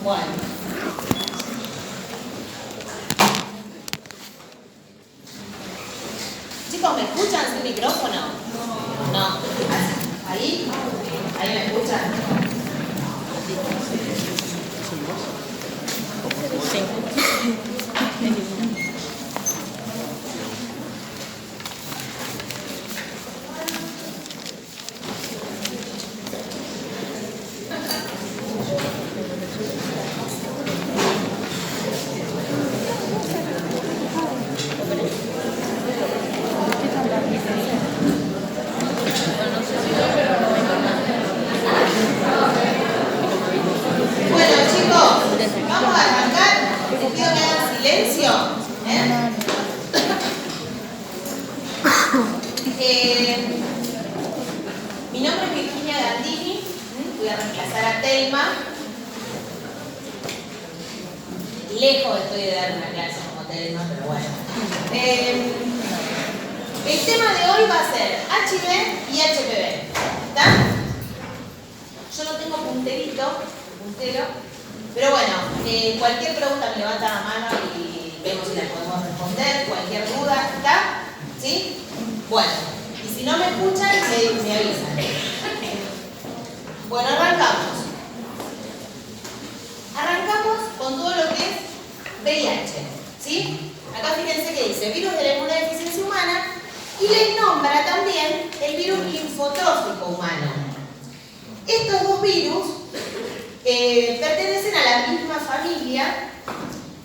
Bueno. Chicos, ¿me escuchan sin micrófono? No. ¿Ahí? ¿Ahí me escuchan? Sí. Mi nombre es Virginia Gandini, voy a reemplazar a Telma. Lejos estoy de dar una clase como Telma, pero bueno. El tema de hoy va a ser HIV y HPV. ¿Está? Yo no tengo puntero, pero bueno, cualquier pregunta me levanta la mano y vemos si la podemos responder, cualquier duda, ¿está? ¿Sí? Bueno, y si no me escuchan, me avisan. Bueno, arrancamos. Arrancamos con todo lo que es VIH, ¿sí? Acá fíjense que dice virus de la inmunodeficiencia humana y les nombra también el virus linfotrófico humano. Estos dos virus pertenecen a la misma familia,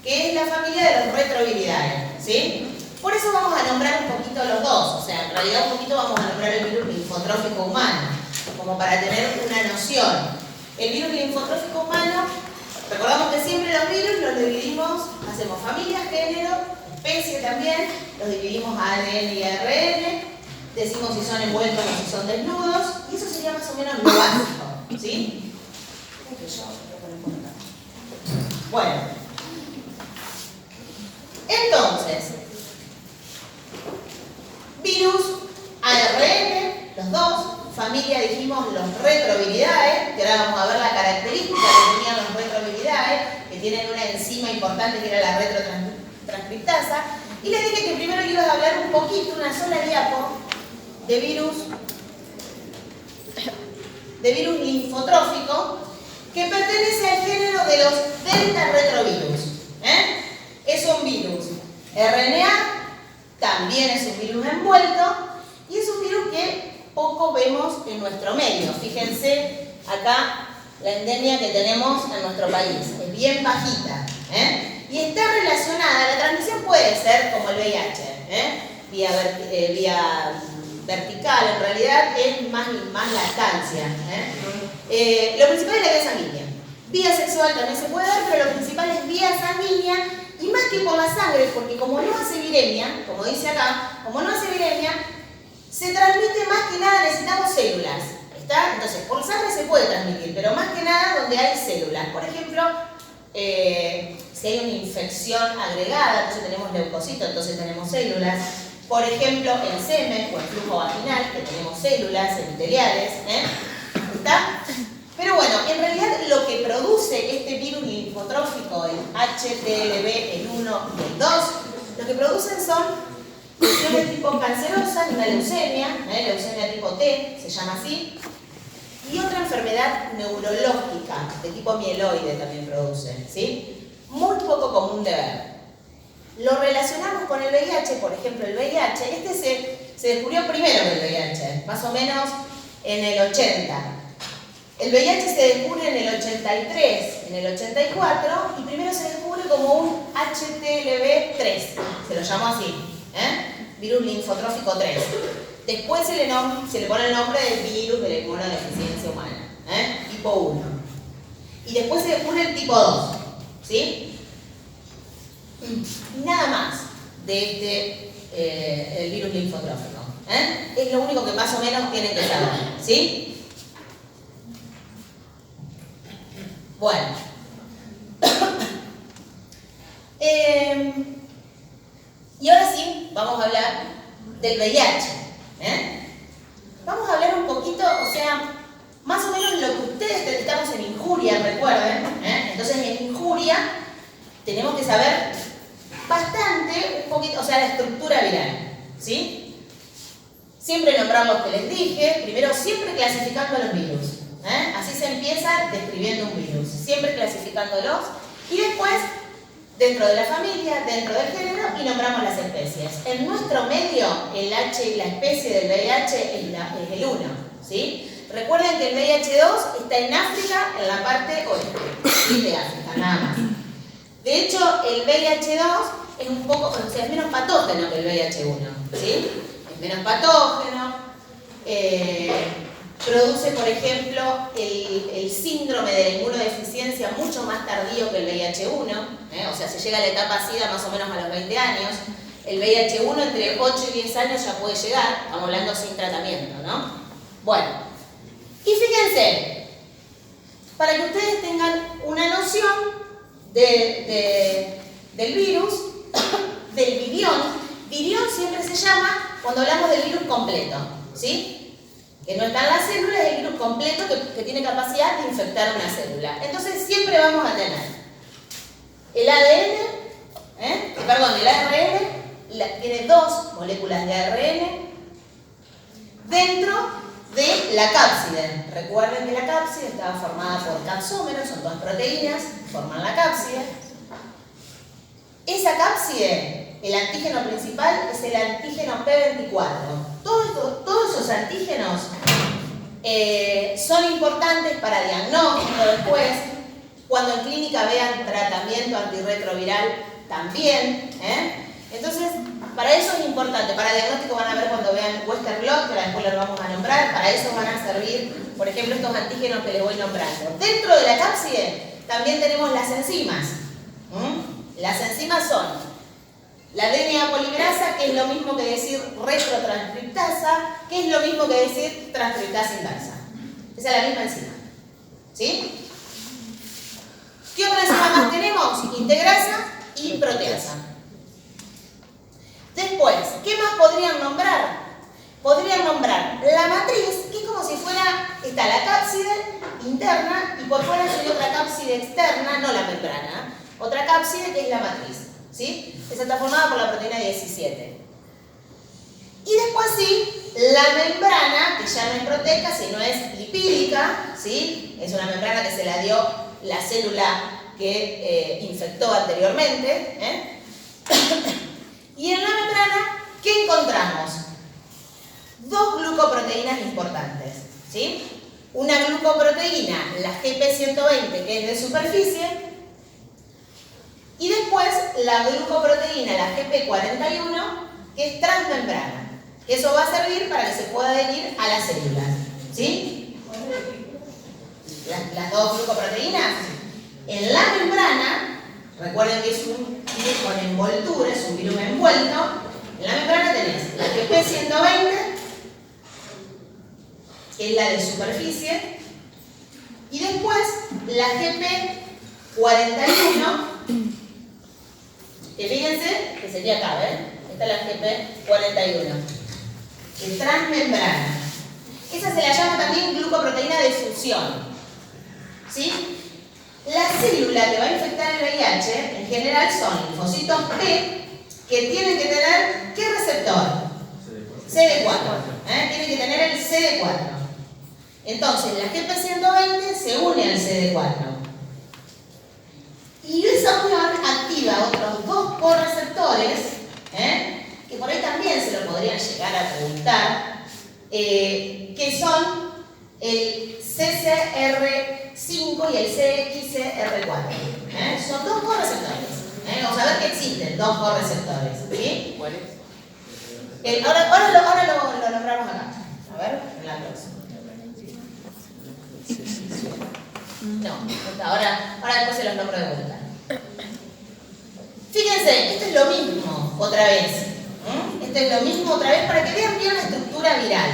que es la familia de los retroviridae, ¿sí? Por eso vamos a nombrar un poquito los dos, o sea, en realidad un poquito vamos a nombrar el virus linfotrófico humano, como para tener una noción. El virus linfotrófico humano, recordamos que siempre los virus los dividimos, hacemos familia, género, especie también, los dividimos a ADN y ARN, decimos si son envueltos o si son desnudos, y eso sería más o menos lo básico, ¿sí? Bueno, entonces, virus, ARN, los dos, familia dijimos los retroviridae, que ahora vamos a ver la característica que tenían los retroviridae, que tienen una enzima importante que era la retrotranscriptasa, y les dije que primero les iba a hablar un poquito, una sola diapo, de virus linfotrófico, que pertenece al género de los delta retrovirus. Es un virus RNA, también es un virus envuelto, y es un virus que poco vemos en nuestro medio. Fíjense acá la endemia que tenemos en nuestro país, es bien bajita, y está relacionada, la transmisión puede ser como el VIH, vía vertical, en realidad es más lactancia. Lo principal es la vía sanguínea. Vía sexual también se puede dar, pero lo principal es vía sanguínea, y más que por la sangre, porque como no hace viremia, como dice acá, como no hace viremia, se transmite más que nada, necesitamos células, ¿está? Entonces, por sangre se puede transmitir, pero más que nada donde hay células. Por ejemplo, si hay una infección agregada, entonces tenemos leucocitos, entonces tenemos células. Por ejemplo, el semen o el flujo vaginal, que tenemos células epiteliales, ¿está? Pero bueno, en realidad lo que produce este virus linfotrófico, el HTLV, el 1 y el 2, lo que producen son lesiones tipo cancerosas, una leucemia, leucemia tipo T, se llama así, y otra enfermedad neurológica, de tipo mieloide también produce, ¿sí? Muy poco común de ver. Lo relacionamos con el VIH, por ejemplo, el VIH, se descubrió primero que el VIH, más o menos en el 80. El VIH se descubre en el 83, en el 84, y primero se descubre como un HTLV3, se lo llamó así, virus linfotrófico 3. Después se le pone el nombre del virus de la inmunodeficiencia humana, tipo 1. Y después se descubre el tipo 2, ¿sí? Nada más de el virus linfotrófico. Es lo único que más o menos tienen que saber, ¿sí? Bueno. Y ahora sí, vamos a hablar del VIH. Vamos a hablar un poquito, o sea, más o menos lo que ustedes estamos en injuria, recuerden. Entonces Entonces, en injuria tenemos que saber bastante, un poquito, o sea, la estructura viral, ¿sí? Siempre nombrar los que les dije, primero siempre clasificando los virus, así se empieza describiendo un virus, siempre clasificándolos, y después, dentro de la familia, dentro del género, y nombramos las especies. En nuestro medio, la especie del VIH es el 1, ¿sí? Recuerden que el VIH-2 está en África, en la parte oeste, de África, nada más. De hecho, el VIH-2 es un poco, o sea, es menos patógeno que el VIH-1, ¿sí? Es menos patógeno, produce, por ejemplo, el síndrome de la inmunodeficiencia mucho más tardío que el VIH-1, o sea, se llega a la etapa SIDA más o menos a los 20 años. El VIH-1 entre 8 y 10 años ya puede llegar, estamos hablando sin tratamiento, ¿no? Bueno, y fíjense, para que ustedes tengan una noción del virus, del virión. Virión siempre se llama cuando hablamos del virus completo, ¿sí? Que no está en la célula, es el virus completo que tiene capacidad de infectar una célula. Entonces siempre vamos a tener el ADN, el ARN, tiene 2 moléculas de ARN dentro de la cápside. Recuerden que la cápside estaba formada por capsómeros, son 2 proteínas, forman la cápside. Esa cápside, el antígeno principal es el antígeno P24. Todos esos antígenos son importantes para diagnóstico después, cuando en clínica vean tratamiento antirretroviral también. Entonces, para eso es importante, para diagnóstico van a ver cuando vean Western blot, que después los vamos a nombrar, para eso van a servir, por ejemplo, estos antígenos que les voy nombrando. Dentro de la cápside también tenemos las enzimas. Las enzimas son la DNA polimerasa, que es lo mismo que decir retrotranscriptasa, que es lo mismo que decir transcriptasa inversa. Esa es la misma enzima, ¿sí? ¿Qué otra enzima más tenemos? Integrasa y proteasa. Después, ¿qué más podrían nombrar? Podrían nombrar la matriz, que es como si fuera, está la cápside interna y por fuera hay otra cápside externa, no la membrana, otra cápside que es la matriz, ¿sí? Esa está formada por la proteína 17. Y después sí, la membrana, que ya no es proteica, sino es lipídica, ¿sí? Es una membrana que se la dio la célula que infectó anteriormente, Y en la membrana, ¿qué encontramos? 2 glucoproteínas importantes, ¿sí? Una glucoproteína, la GP120, que es de superficie, y después la glucoproteína, la GP41, que es transmembrana. Eso va a servir para que se pueda adherir a las células, ¿sí? Las 2 glucoproteínas. En la membrana, recuerden que es un virus con envoltura, es un virus envuelto. En la membrana tenés la GP120, que es la de superficie, y después la GP41, que fíjense que sería acá, ¿ven? Esta es la GP41, que es transmembrana. Esa se la llama también glucoproteína de fusión, ¿sí? La célula que va a infectar el VIH, en general, son linfocitos T, que tienen que tener, ¿qué receptor? CD4. Tienen que tener el CD4. Entonces, la GP120 se une al CD4. Y esa unión activa otros 2 correceptores, que por ahí también se lo podrían llegar a preguntar, que son el CCR5 y el CXCR4. Son 2 correceptores. Vamos a ver que existen 2 correceptores. ¿Sí? ¿Cuál es? Ahora lo nombramos acá. A ver, en la próxima. No, ahora después se los nombro de vuelta. Fíjense, esto es lo mismo otra vez. Esto es lo mismo otra vez para que vean bien la estructura viral.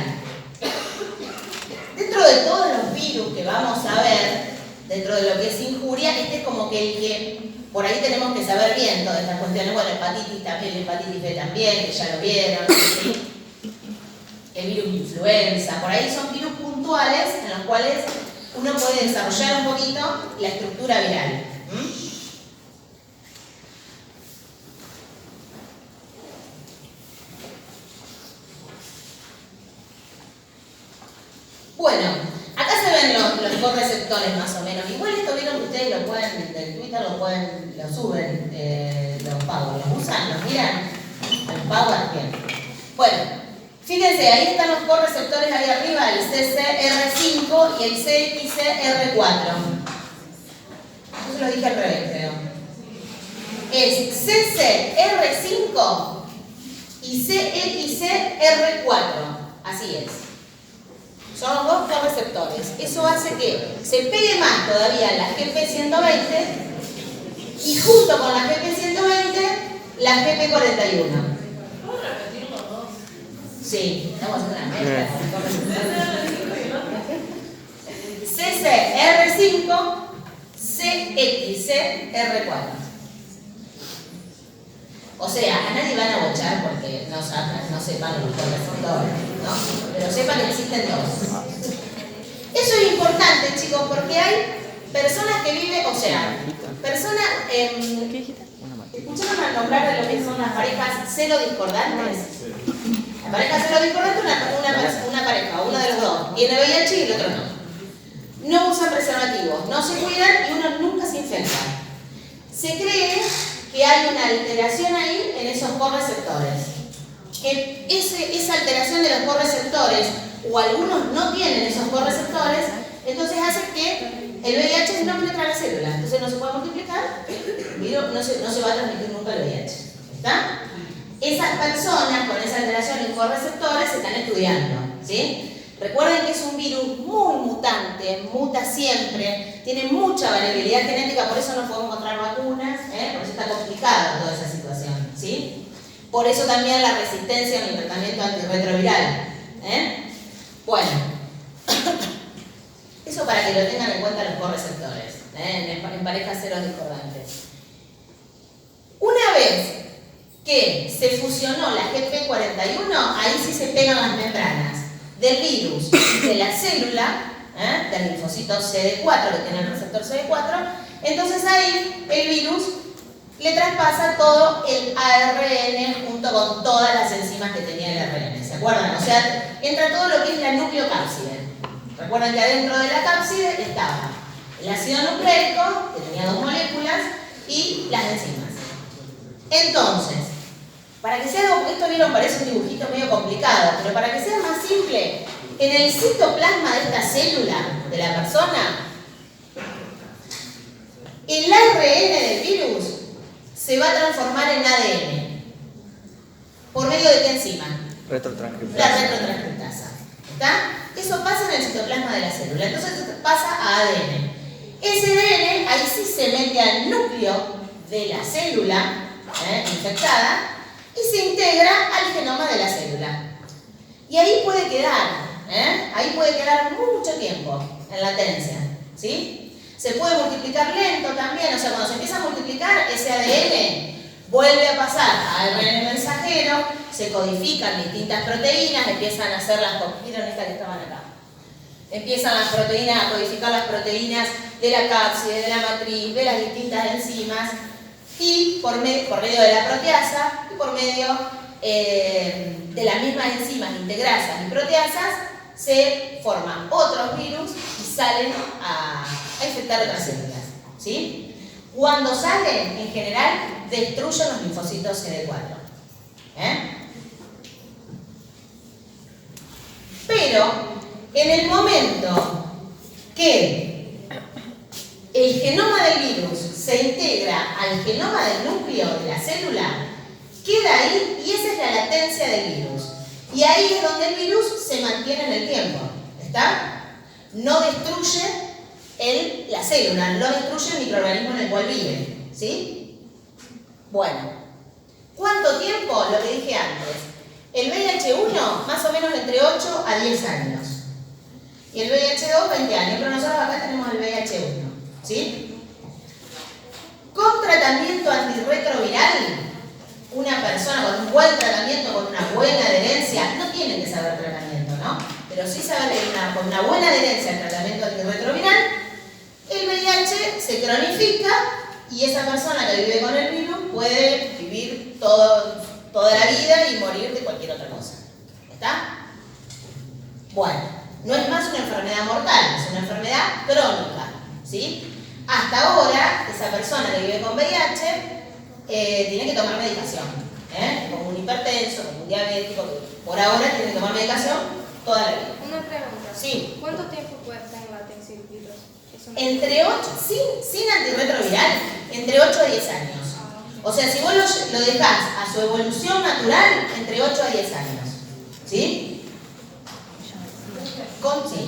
Dentro de todos los virus que vamos a ver, dentro de lo que es injuria, este es como que el que por ahí tenemos que saber bien todas estas cuestiones. Bueno, hepatitis también, la hepatitis B también, que ya lo vieron, ¿sí? El virus influenza, por ahí son virus puntuales en los cuales uno puede desarrollar un poquito la estructura viral. Bueno, acá se ven los correceptores más o menos. Igual esto vieron que ustedes lo pueden, del Twitter lo suben, los Power, los usan, los miran, los Power, bien. Bueno, fíjense, ahí están los correceptores ahí arriba, el CCR5 y el CXR4. Yo se lo dije al revés, creo. Es CCR5 y CXR4, así es. Son los dos correceptores. Eso hace que se pegue más todavía la GP120 y junto con la GP120 la GP41. ¿Puedo repetir los dos? Sí, estamos haciendo una mezcla con CCR5, CXR4. O sea, a nadie van a bochar porque no sepan los correceptores, ¿no? Pero sepan que existen dos. Eso es importante, chicos, porque hay personas que viven, o sea, personas... ¿Escucharon nombrar de lo que son las parejas cero discordantes? La pareja cero discordante es una pareja, uno de los dos. Tiene VIH y el otro no. No usan preservativos, no se cuidan y uno nunca se infecta. Se cree que hay una alteración ahí en esos correceptores. Esa alteración de los correceptores, o algunos no tienen esos correceptores, entonces hace que el VIH no penetra la célula, entonces no se puede multiplicar y no se va a transmitir nunca el VIH. ¿Está? Esas personas con esa alteración en correceptores se están estudiando, ¿sí? Recuerden que es un virus muy mutante, muta siempre, tiene mucha variabilidad genética, por eso no podemos encontrar vacunas, por eso está complicada toda esa situación, ¿sí? Por eso también la resistencia en el tratamiento antirretroviral. Bueno, eso para que lo tengan en cuenta los correceptores, en parejas cero discordantes. Una vez que se fusionó la GP41, ahí sí se pegan las membranas del virus, de la célula, del linfocito CD4, que tiene el receptor CD4, entonces ahí el virus le traspasa todo el ARN junto con todas las enzimas que tenía el ARN, ¿se acuerdan? O sea, entra todo lo que es la nucleocápside. Recuerden que adentro de la cápside estaba el ácido nucleico, que tenía 2 moléculas, y las enzimas. Entonces, para que sea, esto vieron, parece un dibujito medio complicado, pero para que sea más simple, en el citoplasma de esta célula de la persona, el ARN del virus se va a transformar en ADN. ¿Por medio de qué enzima? Retrotranscriptasa. La retrotranscriptasa. ¿Está? Eso pasa en el citoplasma de la célula, entonces pasa a ADN. Ese ADN ahí sí se mete al núcleo de la célula infectada y se integra al genoma de la célula. Y ahí puede quedar mucho tiempo en latencia, ¿sí? Se puede multiplicar lento también, o sea, cuando se empieza a multiplicar, ese ADN vuelve a pasar a ARN mensajero, se codifican distintas proteínas, empiezan a hacer ¿vieron estas que estaban acá? Empiezan las proteínas a codificar las proteínas de la cápside, de la matriz, de las distintas enzimas, y por medio de la proteasa y por medio de las mismas enzimas integrasas y proteasas se forman otros virus y salen a infectar otras células, ¿sí? Cuando salen, en general, destruyen los linfocitos CD4. Pero, en el momento que el genoma del virus se integra al genoma del núcleo de la célula, queda ahí y esa es la latencia del virus. Y ahí es donde el virus se mantiene en el tiempo, ¿está? No destruye la célula, no destruye el microorganismo en el cual vive, ¿sí? Bueno, ¿cuánto tiempo? Lo que dije antes. El VIH-1, más o menos entre 8 a 10 años. Y el VIH-2, 20 años. Pero nosotros acá tenemos el VIH-1, ¿sí? Con tratamiento antirretroviral, una persona con un buen tratamiento, con una buena adherencia, no tienen que saber tratamiento, ¿no? Pero sí saber que con una buena adherencia al tratamiento antirretroviral, el VIH se cronifica y esa persona que vive con el virus puede vivir toda la vida y morir de cualquier otra cosa. ¿Está? Bueno, no es más una enfermedad mortal, es una enfermedad crónica, ¿sí? Hasta ahora, esa persona que vive con VIH tiene que tomar medicación, como un hipertenso, como un diabético, por ahora tiene que tomar medicación toda la vida. Una pregunta. Sí. ¿Cuánto tiempo puede estar en latencia el virus? Entre 8, sin antirretroviral, entre 8 a 10 años. O sea, si vos lo dejás a su evolución natural, entre 8 a 10 años. ¿Sí? Sí.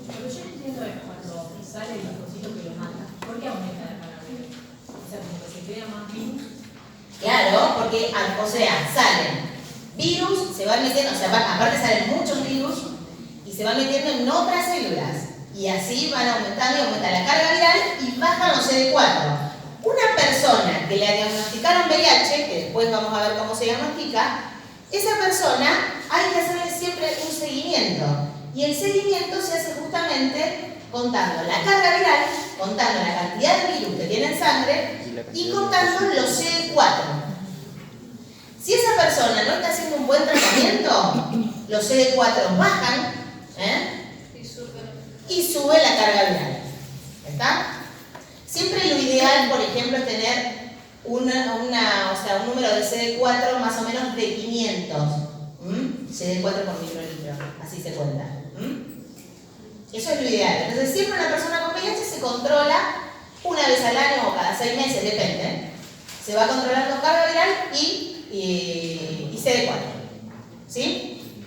Pero yo entiendo que cuando sale el dispositivo que lo mata, ¿por qué aumenta la carga viral? O sea, como que se crea más virus. Claro, porque, o sea, salen virus, se van metiendo, o sea, aparte salen muchos virus y se van metiendo en otras células. Y así van aumentando y aumenta la carga viral y bajan los CD4. Una persona que le diagnosticaron VIH, que después vamos a ver cómo se diagnostica, esa persona hay que hacerle siempre un seguimiento. Y el seguimiento se hace justamente contando la carga viral, contando la cantidad de virus que tiene en sangre y contando los CD4. Si esa persona no está haciendo un buen tratamiento, los CD4 bajan y sube la carga viral. ¿Está? Siempre lo ideal, por ejemplo, es tener un número de CD4 más o menos de 500. CD4 por microlitro, así se cuenta. Eso es lo ideal. Entonces siempre una persona con VIH se controla una vez al año o cada 6 meses, depende. Se va controlando carga viral y CD4. ¿Sí?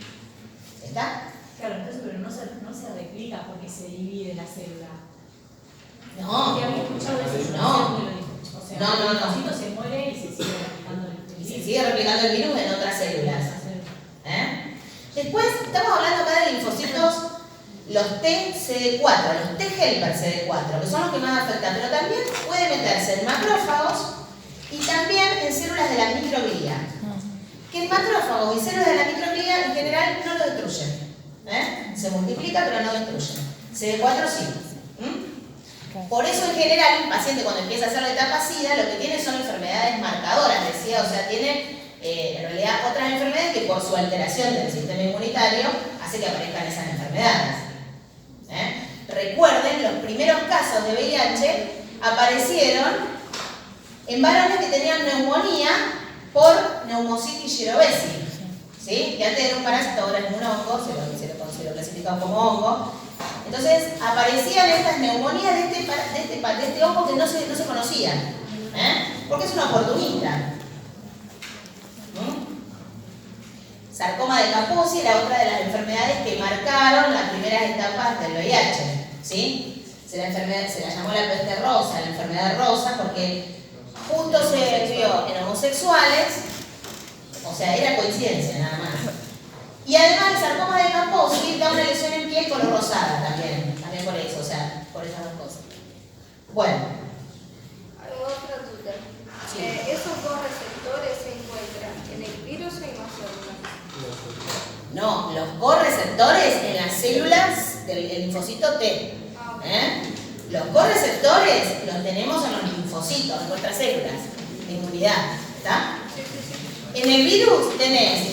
¿Está? Claro, entonces, pero no se replica porque se divide la célula. No. Porque había escuchado eso. No. O sea, No. el linfocito se muere y se sigue replicando el virus. Y se sigue replicando el virus en otras células. Después, estamos hablando acá de linfocitos, los T-CD4, los T-helper CD4, que son los que más afectan, pero también puede meterse en macrófagos y también en células de la microglía. Que en macrófagos y células de la microglía en general no lo destruyen. Se multiplica pero no destruyen. CD4 sí. Por eso en general un paciente cuando empieza a hacer la etapa SIDA lo que tiene son enfermedades marcadoras, decía, o sea, tiene en realidad otras enfermedades que por su alteración del sistema inmunitario hace que aparezcan esas enfermedades. Recuerden, los primeros casos de VIH aparecieron en varones que tenían neumonía por Pneumocystis jirovecii, ¿sí? Que antes era un parásito, ahora es un hongo, se lo clasifican como hongo. Entonces aparecían estas neumonías de este hongo que no se conocían, porque es una oportunista. Sarcoma de Kaposi era otra de las enfermedades que marcaron las primeras etapas del VIH, ¿sí? Se la llamó la peste rosa, la enfermedad rosa, porque justo se vio en homosexuales, o sea, era coincidencia nada más. Y además el sarcoma de Kaposi da una lesión en piel color rosada también por eso, o sea, por esas dos cosas. Bueno. Hay otra duda. Sí. ¿Esos dos receptores se encuentran en el virus o en las células? No, los correceptores en las células del linfocito T. Los correceptores los tenemos en los linfocitos, en nuestras células de inmunidad. ¿Está? En el virus tenés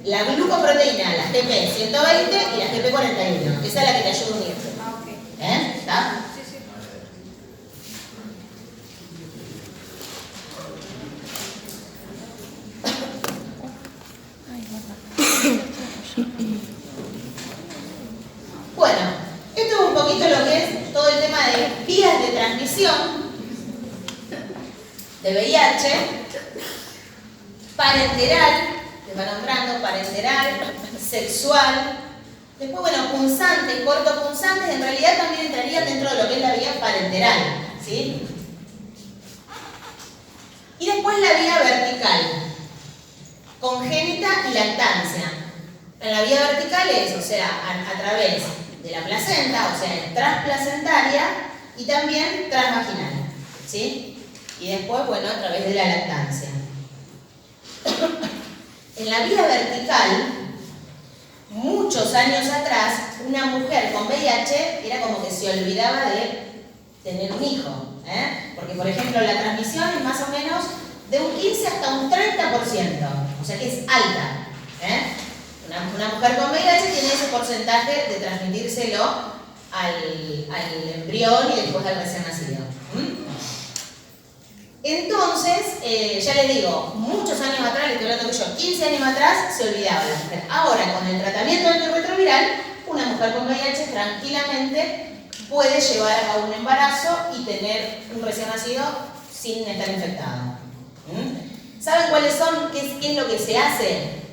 la glucoproteína, las TP120 y las TP41. Esa es la que te ayuda a unirte. ¿Está? Bueno, esto es un poquito lo que es todo el tema de vías de transmisión de VIH, parenteral, les va nombrando, parenteral, sexual, después, bueno, punzantes, cortopunzantes, en realidad también entrarían dentro de lo que es la vía parenteral, ¿sí? Y después la vía vertical, congénita y lactancia. En la vía vertical es, o sea, a través de la placenta, o sea, transplacentaria y también transvaginal, ¿sí? Y después, bueno, a través de la lactancia. En la vía vertical, muchos años atrás, una mujer con VIH era como que se olvidaba de tener un hijo, porque por ejemplo, la transmisión es más o menos de un 15 hasta un 30%, o sea que es alta. Una mujer con VIH tiene ese porcentaje de transmitírselo al embrión y después al recién nacido. Entonces, ya les digo, muchos años atrás, les estoy hablando que yo, 15 años atrás, se olvidaba la mujer. Ahora, con el tratamiento antirretroviral, una mujer con VIH tranquilamente puede llevar a cabo un embarazo y tener un recién nacido sin estar infectado. ¿Saben cuáles son? ¿Qué es lo que se hace?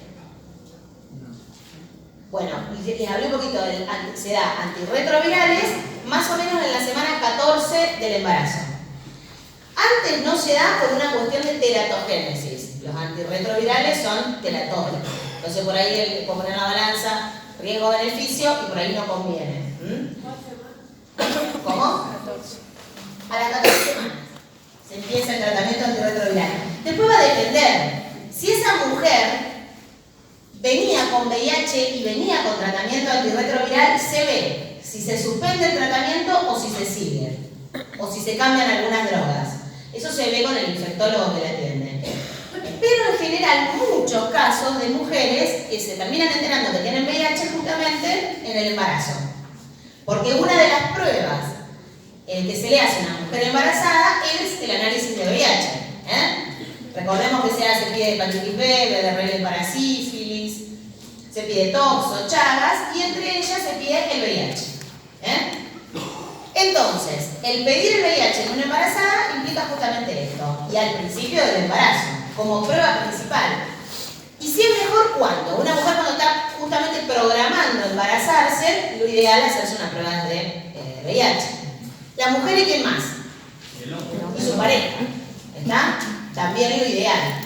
Bueno, les hablé un poquito se da antirretrovirales más o menos en la semana 14 del embarazo. Antes no se da por una cuestión de teratogénesis. Los antirretrovirales son teratógenos. Entonces por ahí hay que poner la balanza riesgo-beneficio y por ahí no conviene. ¿Cómo? A las 14 semanas se empieza el tratamiento antirretroviral. Después va a depender. Si esa mujer venía con VIH y venía con tratamiento antirretroviral, se ve si se suspende el tratamiento o si se sigue, o si se cambian algunas drogas. Eso se ve con el infectólogo que la atiende. Pero en general, muchos casos de mujeres que se terminan enterando que tienen VIH justamente en el embarazo. Porque una de las pruebas que se le hace a una mujer embarazada es el análisis de VIH. Recordemos que se pide hepatitis B, BDRL para sífilis, se pide toxo, chagas y entre ellas se pide el VIH. Entonces, el pedir el VIH en una embarazada implica justamente esto, y al principio del embarazo, como prueba principal. Y si es mejor cuando una mujer cuando está justamente programando embarazarse, lo ideal es hacerse una prueba de VIH. La mujer y quién más, y su pareja, ¿está? También lo ideal.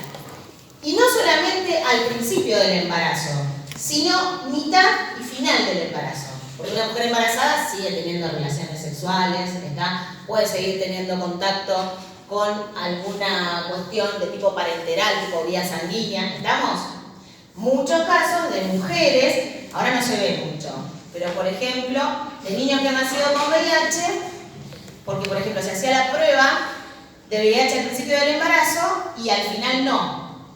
Y no solamente al principio del embarazo, sino mitad y final del embarazo. Porque una mujer embarazada sigue teniendo relaciones sexuales, ¿está? Puede seguir teniendo contacto con alguna cuestión de tipo parenteral, tipo vía sanguínea, ¿estamos? Muchos casos de mujeres, ahora no se ve mucho, pero por ejemplo, de niños que han nacido con VIH, porque por ejemplo se hacía la prueba de VIH al principio del embarazo y al final no.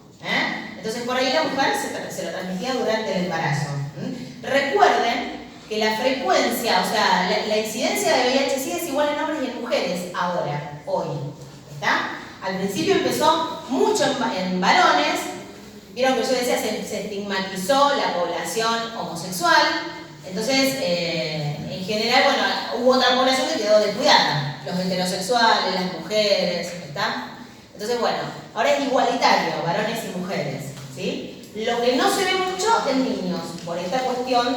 Entonces por ahí la mujer se lo transmitía durante el embarazo. Recuerden que la frecuencia, o sea, la incidencia de VIH sí es igual en hombres y en mujeres ahora, hoy. ¿Está? Al principio empezó mucho en varones. Vieron que yo decía, se estigmatizó la población homosexual. Entonces, en general, bueno, hubo otra población que quedó descuidada. Los heterosexuales, las mujeres, ¿está? Entonces, bueno, ahora es igualitario, varones y mujeres, ¿sí? Lo que no se ve mucho es niños, por esta cuestión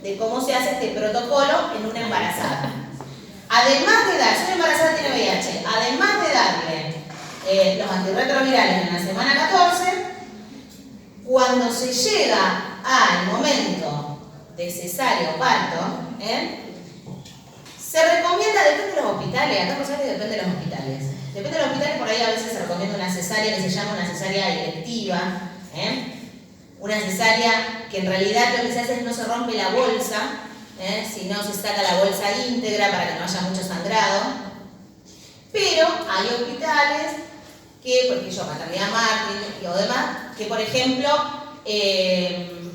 de cómo se hace este protocolo en una embarazada. Además de dar, si una embarazada tiene VIH, además de darle los antirretrovirales en la semana 14, cuando se llega al momento de cesárea o parto, se recomienda, depende de los hospitales, acá por que depende de los hospitales. Depende de los hospitales, por ahí a veces se recomienda una cesárea que se llama una cesárea electiva, una cesárea que en realidad lo que se hace es no se rompe la bolsa, sino se saca la bolsa íntegra para que no haya mucho sangrado. Pero hay hospitales que, por ejemplo, Maternidad Martín o demás, que por ejemplo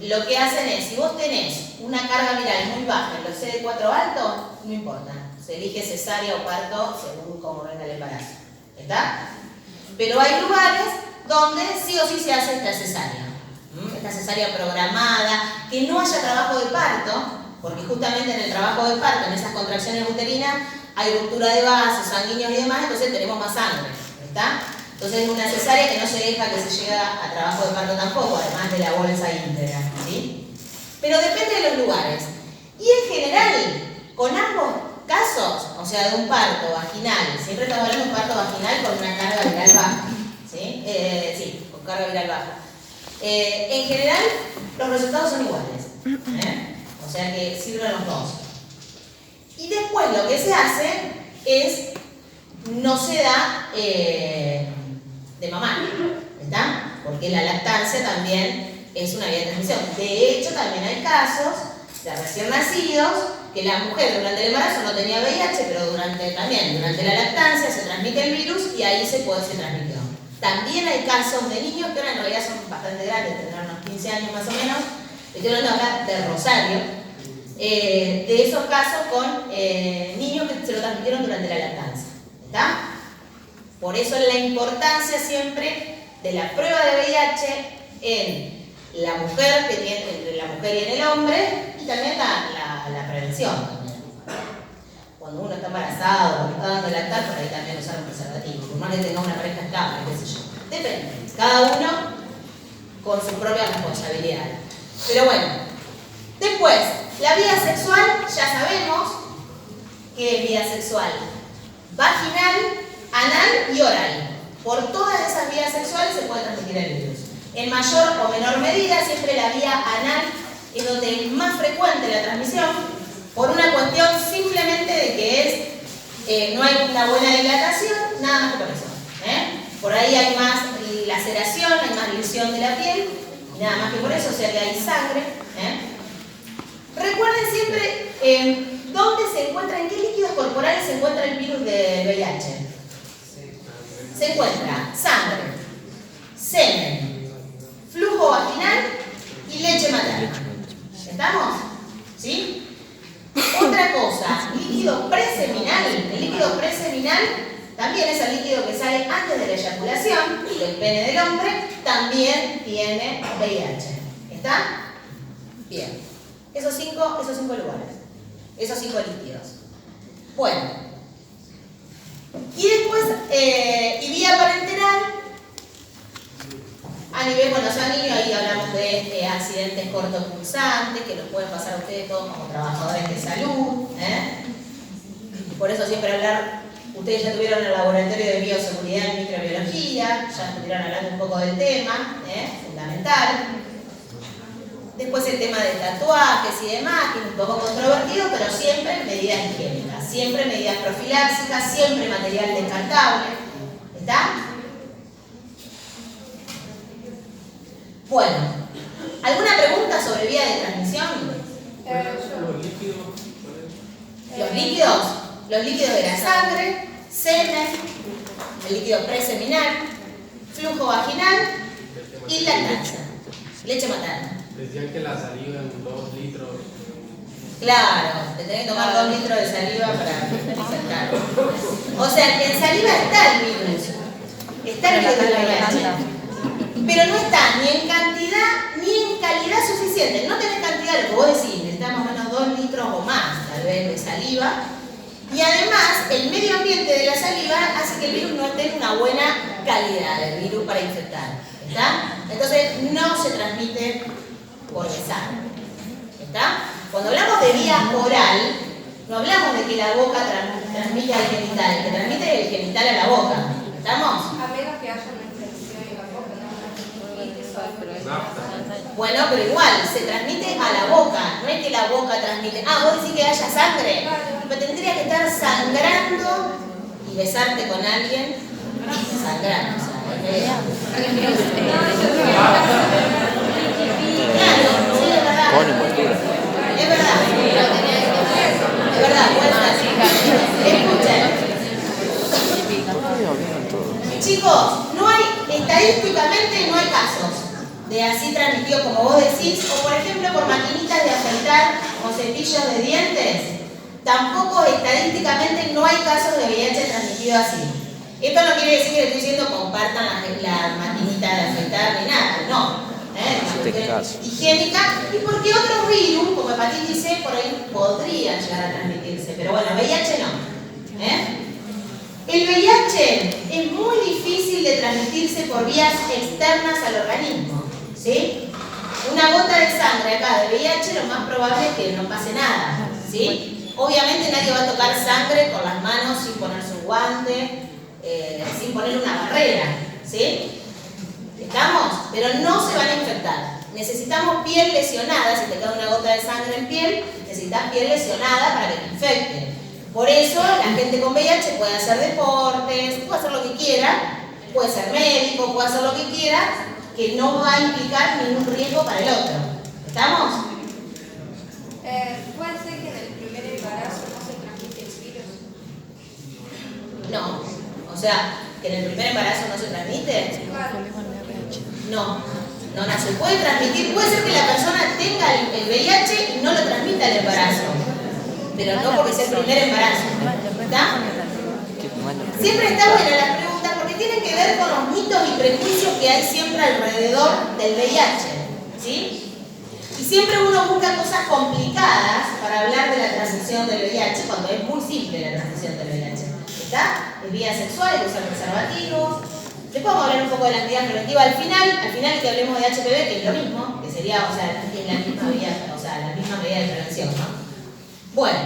lo que hacen es, si vos tenés una carga viral muy baja en los CD4 altos, no importa, se elige cesárea o parto según cómo venga el embarazo, ¿está? Pero hay lugares donde sí o sí se hace esta cesárea programada, que no haya trabajo de parto, porque justamente en el trabajo de parto, en esas contracciones uterinas, hay ruptura de vasos sanguíneos y demás, entonces tenemos más sangre, ¿está? Entonces es una cesárea que no se deja que se llegue a trabajo de parto tampoco, además de la bolsa íntegra, ¿sí? Pero depende de los lugares. Y en general, con ambos casos, o sea, de un parto vaginal, siempre estamos hablando de un parto vaginal con una carga viral baja, ¿sí? Sí, con carga viral baja. En general, los resultados son iguales, o sea que sirven los dos. Y después lo que se hace es, no se da de mamá, ¿está? Porque la lactancia también es una vía de transmisión. De hecho, también hay casos de recién nacidos que la mujer durante el embarazo no tenía VIH, pero también durante la lactancia se transmite el virus y ahí se transmitió. También hay casos de niños que ahora en realidad son bastante grandes, tendrán unos 15 años más o menos, estoy hablando acá de Rosario, de esos casos con niños que se lo transmitieron durante la lactancia. ¿Está? Por eso la importancia siempre de la prueba de VIH en la mujer, entre la mujer y en el hombre, y también la prevención. Cuando uno está embarazado, cuando está dando lactar, por ahí también usar un preservativo, por más que tenga una pareja estable, qué sé yo. Depende, cada uno con su propia responsabilidad. Pero bueno, después, la vía sexual, ya sabemos que es vía sexual vaginal, anal y oral. Por todas esas vías sexuales se puede transmitir el virus. En mayor o menor medida, siempre la vía anal es donde es más frecuente la transmisión, por una cuestión simplemente de que no hay una buena dilatación, nada más que por eso. Por ahí hay más laceración, hay más lesión de la piel, y nada más que por eso, o sea que hay sangre. Recuerden siempre dónde se encuentra, en qué líquidos corporales se encuentra el virus de VIH. Se encuentra sangre, semen, flujo vaginal y leche materna. ¿Estamos? ¿Sí? Otra cosa, líquido preseminal. El líquido preseminal también es el líquido que sale antes de la eyaculación del pene del hombre, también tiene VIH. ¿Está? Bien. Esos cinco lugares. Esos 5 líquidos. Bueno. Y después, y vía parenteral, a nivel sanguíneo, ahí hablamos de accidentes cortopulsantes, que los pueden pasar a ustedes todos como trabajadores de salud. Por eso siempre ustedes ya tuvieron el laboratorio de bioseguridad y microbiología, ya estuvieron hablando un poco del tema, fundamental. Después el tema de tatuajes y demás, que es un poco controvertido, pero siempre medidas higiénicas, siempre medidas profilácticas, siempre material descartable. ¿Está? Bueno, ¿alguna pregunta sobre vía de transmisión? Los líquidos de la sangre, semen, el líquido preseminal, flujo vaginal y lactancia, leche materna. Decían que la saliva en 2 litros. Claro, te tenés que tomar 2 litros de saliva para infectar. O sea, que en saliva está el virus. Está el virus de la VIH. Pero no está ni en cantidad ni en calidad suficiente. No tenés cantidad, lo que vos decís, necesitamos menos 2 litros o más, tal vez, de saliva. Y además, el medio ambiente de la saliva hace que el virus no tenga una buena calidad, el virus para infectar. ¿Está? Entonces, no se transmite por sangre. ¿Está? Cuando hablamos de vía oral, no hablamos de que la boca transmite al genital, el que transmite el genital a la boca. ¿Estamos? A menos que haya una infección en la boca, ¿no? Bueno, pero igual, se transmite a la boca, no es que la boca transmite. Ah, vos decís que haya sangre. Pero tendría que estar sangrando y besarte con alguien sangrando. O sea, claro, sí, es verdad. Con envoltura. Es verdad. Es verdad, escuchen. Chicos, estadísticamente no hay casos de así transmitido como vos decís, o por ejemplo por maquinitas de afeitar o cepillos de dientes. Tampoco estadísticamente no hay casos de VIH transmitido así. Esto no quiere decir que le estoy diciendo compartan la maquinita de afeitar ni nada, no. Higiénica, y porque otros virus, como hepatitis C, por ahí podrían llegar a transmitirse, pero bueno, VIH no. El VIH es muy difícil de transmitirse por vías externas al organismo, ¿sí? Una gota de sangre acá de VIH, lo más probable es que no pase nada, ¿sí? Obviamente nadie va a tocar sangre con las manos sin ponerse un guante, sin poner una barrera, ¿sí? ¿Estamos? Pero no se van a infectar. Necesitamos piel lesionada. Si te cae una gota de sangre en piel, necesitas piel lesionada para que te infecte. Por eso la gente con VIH puede hacer deportes, puede hacer lo que quiera, puede ser médico, puede hacer lo que quiera, que no va a implicar ningún riesgo para el otro. ¿Estamos? Puede ser que en el primer No. O sea, que en el primer embarazo no se transmite. No se puede transmitir. Puede ser que la persona tenga el VIH y no lo transmita el embarazo, pero no porque sea el primer embarazo. ¿Está? Siempre está buena las preguntas porque tienen que ver con los mitos y prejuicios que hay siempre alrededor del VIH. ¿Sí? Y siempre uno busca cosas complicadas para hablar de la transmisión del VIH cuando es muy simple la transmisión del VIH. ¿Está? Es vía sexual, hay que usar preservativos. Después vamos a hablar un poco de la actividad preventiva al final que hablemos de HPV, que es lo mismo, que sería, o sea, es la misma vía, o sea, la misma medida de prevención, ¿no? Bueno.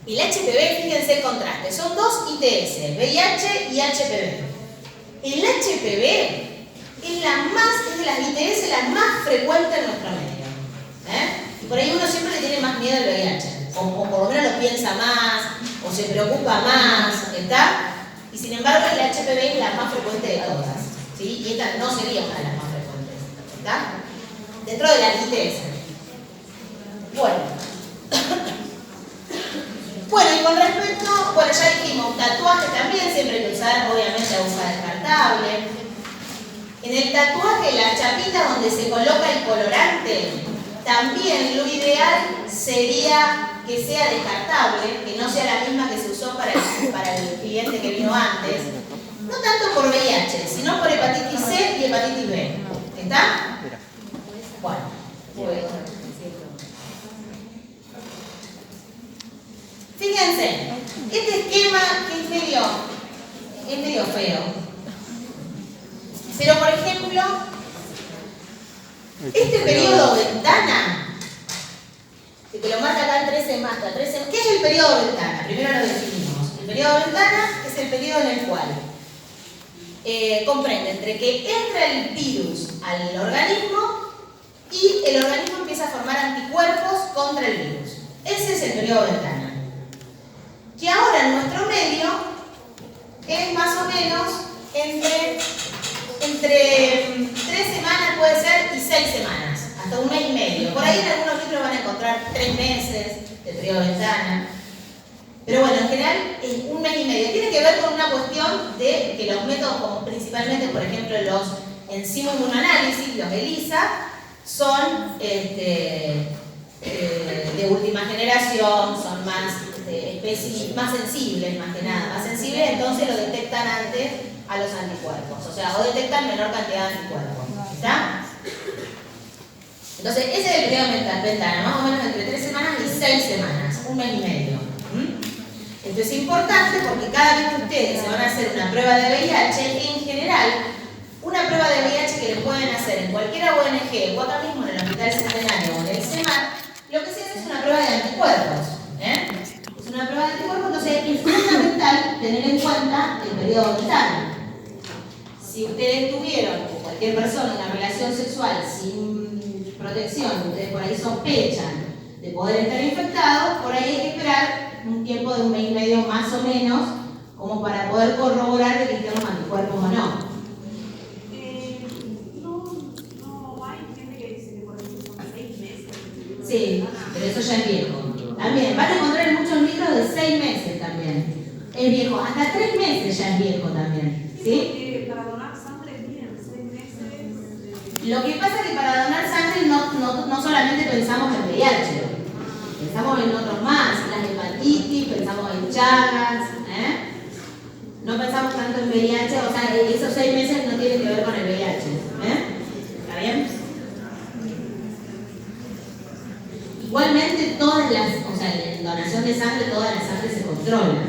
Y el HPV, fíjense el contraste, son dos ITS, VIH y HPV. El HPV es de las ITS las más frecuentes en nuestro medio. Y por ahí uno siempre le tiene más miedo al VIH, o por lo menos lo piensa más, o se preocupa más, ¿está? Y sin embargo el HPV es la más frecuente de todas, ¿sí? Y esta no sería una de las más frecuentes, ¿está? Dentro de las ITS. Bueno, y con respecto, ya dijimos, tatuaje también, siempre hay que usar, obviamente, aguja descartable. En el tatuaje, la chapita donde se coloca el colorante, también lo ideal sería que sea descartable, que no sea la misma que se usó para el cliente que vino antes, no tanto por VIH, sino por hepatitis C y hepatitis B. ¿Está? Bueno, fíjense, este esquema que es medio feo. Pero por ejemplo, este periodo ventana, que te lo marca acá en 13 más, ¿qué es el periodo ventana? Primero lo definimos. El periodo ventana es el periodo en el cual comprende entre que entra el virus al organismo y el organismo empieza a formar anticuerpos contra el virus. Ese es el periodo ventana. Que ahora en nuestro medio es más o menos entre 3 semanas puede ser y 6 semanas, hasta 1 mes y medio. Por ahí en algunos libros van a encontrar 3 meses de periodo de ventana. Pero bueno, en general es 1 mes y medio. Tiene que ver con una cuestión de que los métodos, como principalmente, por ejemplo, los enzima inmunoanálisis, los ELISA, son de última generación, son más más sensibles, más que nada, más sensibles, entonces lo detectan antes a los anticuerpos, o sea, o detectan menor cantidad de anticuerpos, ¿está? Entonces, ese es el periodo de ventana, más o menos entre 3 semanas y 6 semanas, 1 mes y medio. Esto es importante porque cada vez que ustedes se van a hacer una prueba de VIH, en general, una prueba de VIH que le pueden hacer en cualquier ONG o acá mismo en el Hospital Centenario o en el CEMAR, lo que se hace es una prueba de anticuerpos. Es una prueba de anticuerpos, entonces es fundamental tener en cuenta el periodo ventana. Si ustedes tuvieron, o cualquier persona, una relación sexual sin protección, ustedes por ahí sospechan de poder estar infectados, por ahí hay que esperar un tiempo de 1 mes y medio más o menos, como para poder corroborar de que estén los anticuerpos o no. No hay gente que dice que por ejemplo son 6 meses. Sí, pero eso ya es viejo. También, van a encontrar en muchos libros de 6 meses también. Es viejo, hasta 3 meses ya es viejo también. ¿Sí? Para donar sangre tienen 6 meses. Lo que pasa es que para donar sangre no solamente pensamos en VIH, pensamos en otros más, las hepatitis, pensamos en Chagas, no pensamos tanto en VIH, o sea, esos 6 meses no tienen que ver con el VIH. ¿Está bien? Igualmente todas las, o sea, en donación de sangre, toda la sangre se controla.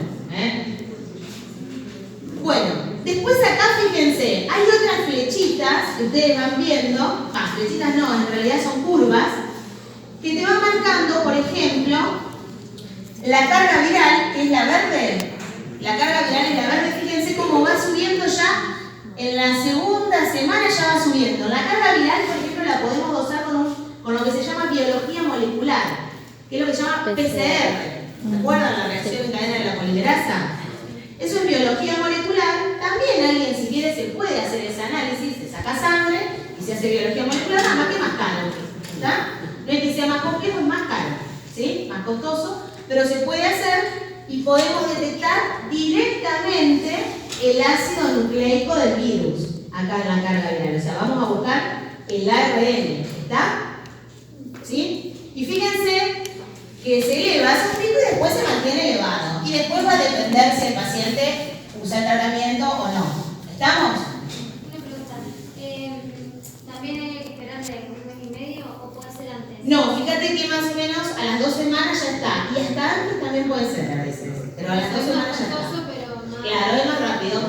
Bueno, después acá fíjense, hay otras flechitas que ustedes van viendo, flechitas no, en realidad son curvas, que te van marcando, por ejemplo, la carga viral, que es la verde. La carga viral es la verde, fíjense cómo va subiendo ya, en la segunda semana ya va subiendo. La carga viral, por ejemplo, la podemos dosar con lo que se llama biología molecular, que es lo que se llama PCR. ¿Recuerdan la reacción en cadena de la polimerasa? Eso es biología molecular. También alguien, si quiere, se puede hacer ese análisis, se saca sangre y se hace biología molecular, nada más que más caro. ¿Está? No es que sea más complejo, es más caro, ¿sí? Más costoso, pero se puede hacer y podemos detectar directamente el ácido nucleico del virus, acá en la carga viral. O sea, vamos a buscar el ARN, ¿está? ¿Sí? Y fíjense que se eleva esos picos y después se mantiene elevado. Y después va a depender si el paciente usa el tratamiento o no. ¿Estamos? Una pregunta. ¿También hay que esperar de un mes y medio o puede ser antes? No, fíjate que más o menos a las 2 semanas ya está. Y hasta antes también puede ser a veces. Pero a las 2 semanas ya está. Pero más... Claro, es más rápido.